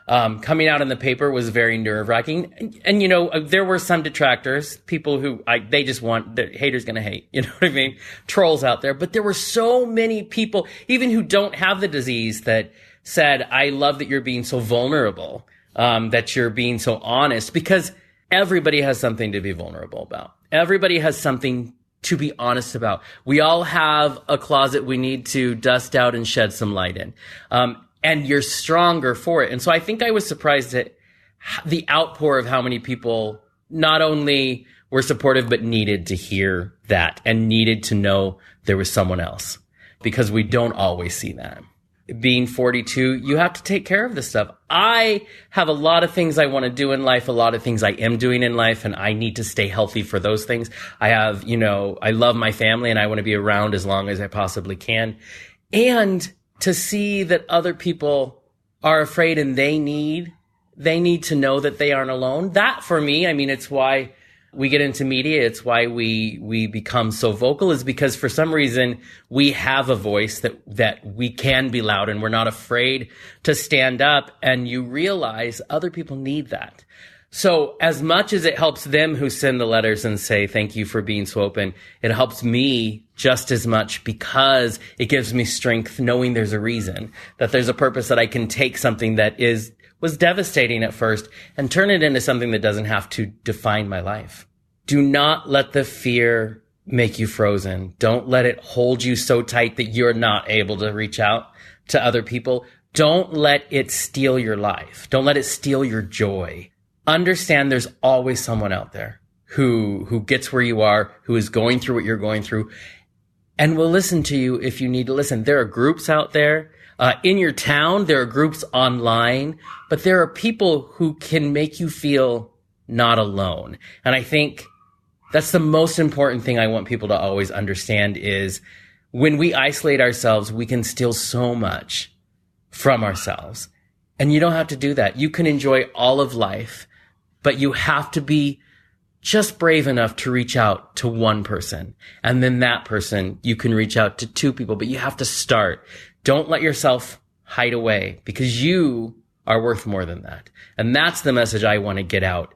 Coming out in the paper was very nerve-wracking. And there were some detractors, people who they just want, the haters gonna hate, you know what I mean? Trolls out there. But there were so many people, even who don't have the disease, that said, I love that you're being so vulnerable. That you're being so honest, because everybody has something to be vulnerable about. Everybody has something to be honest about. We all have a closet we need to dust out and shed some light in. And you're stronger for it. And so I think I was surprised at the outpour of how many people not only were supportive, but needed to hear that and needed to know there was someone else, because we don't always see that. Being 42, you have to take care of this stuff. I have a lot of things I want to do in life, a lot of things I am doing in life, and I need to stay healthy for those things. I have, I love my family, and I want to be around as long as I possibly can. And to see that other people are afraid and they need to know that they aren't alone. That, for me, it's why we get into media. It's why we become so vocal, is because for some reason we have a voice that we can be loud, and we're not afraid to stand up, and you realize other people need that. So as much as it helps them who send the letters and say, thank you for being so open, it helps me just as much, because it gives me strength knowing there's a reason, that there's a purpose, that I can take something that was devastating at first and turn it into something that doesn't have to define my life. Do not let the fear make you frozen. Don't let it hold you so tight that you're not able to reach out to other people. Don't let it steal your life. Don't let it steal your joy. Understand there's always someone out there who gets where you are, who is going through what you're going through, and will listen to you if you need to listen. There are groups out there. In your town, there are groups online, but there are people who can make you feel not alone. And I think that's the most important thing I want people to always understand, is when we isolate ourselves, we can steal so much from ourselves. And you don't have to do that. You can enjoy all of life, but you have to be just brave enough to reach out to one person. And then that person, you can reach out to 2 people, but you have to start. Don't let yourself hide away, because you are worth more than that. And that's the message I want to get out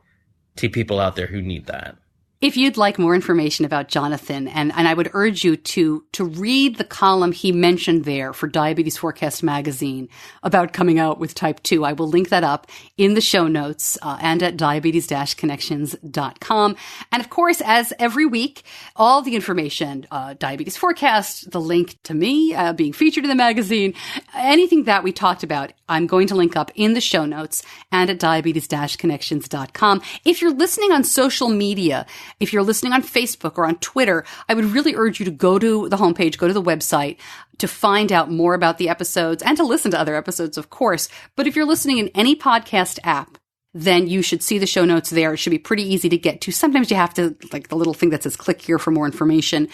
to people out there who need that. If you'd like more information about Jonathan, and I would urge you to read the column he mentioned there for Diabetes Forecast magazine about coming out with type 2. I will link that up in the show notes and at diabetes-connections.com. And of course, as every week, all the information, Diabetes Forecast, the link to me being featured in the magazine, anything that we talked about, I'm going to link up in the show notes and at diabetes-connections.com. If you're listening on social media, if you're listening on Facebook or on Twitter, I would really urge you to go to the homepage, go to the website to find out more about the episodes and to listen to other episodes, of course. But if you're listening in any podcast app, then you should see the show notes there. It should be pretty easy to get to. Sometimes you have to, like the little thing that says click here for more information,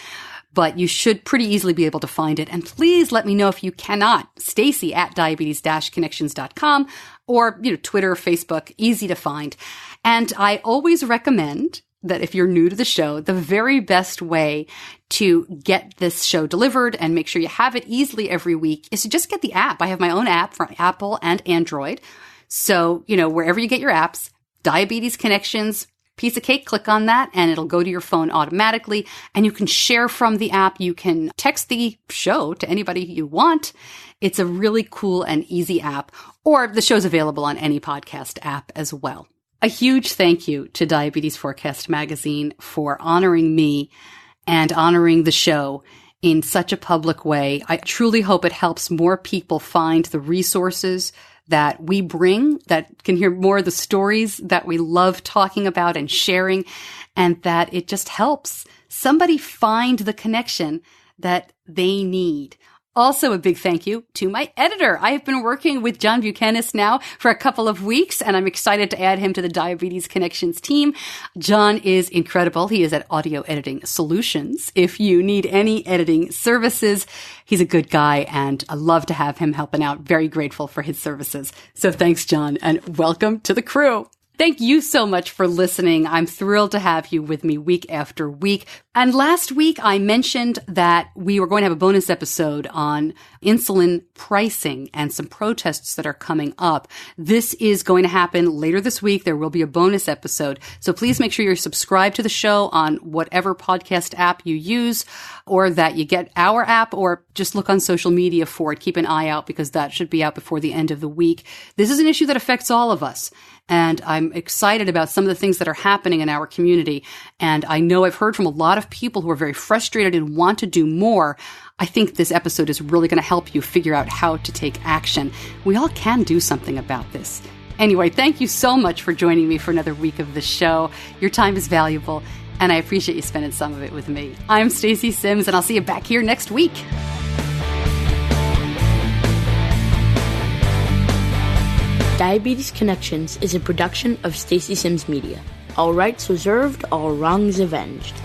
but you should pretty easily be able to find it. And please let me know if you cannot. Stacey at diabetes-connections.com or, Twitter, Facebook, easy to find. And I always recommend that if you're new to the show, the very best way to get this show delivered and make sure you have it easily every week is to just get the app. I have my own app for Apple and Android. So, wherever you get your apps, Diabetes Connections, piece of cake, click on that and it'll go to your phone automatically. And you can share from the app. You can text the show to anybody you want. It's a really cool and easy app, or the show's available on any podcast app as well. A huge thank you to Diabetes Forecast magazine for honoring me and honoring the show in such a public way. I truly hope it helps more people find the resources that we bring, that can hear more of the stories that we love talking about and sharing, and that it just helps somebody find the connection that they need. Also, a big thank you to my editor. I have been working with John Buchanan now for a couple of weeks, and I'm excited to add him to the Diabetes Connections team. John is incredible. He is at Audio Editing Solutions. If you need any editing services, he's a good guy, and I love to have him helping out. Very grateful for his services. So thanks, John, and welcome to the crew. Thank you so much for listening. I'm thrilled to have you with me week after week. And last week, I mentioned that we were going to have a bonus episode on insulin pricing and some protests that are coming up. This is going to happen later this week. There will be a bonus episode. So please make sure you're subscribed to the show on whatever podcast app you use, or that you get our app, or just look on social media for it. Keep an eye out because that should be out before the end of the week. This is an issue that affects all of us. And I'm excited about some of the things that are happening in our community. And I know I've heard from a lot of people who are very frustrated and want to do more. I think this episode is really going to help you figure out how to take action. We all can do something about this. Anyway, thank you so much for joining me for another week of the show. Your time is valuable, and I appreciate you spending some of it with me. I'm Stacey Simms, and I'll see you back here next week. Diabetes Connections is a production of Stacey Simms Media. All rights reserved, all wrongs avenged.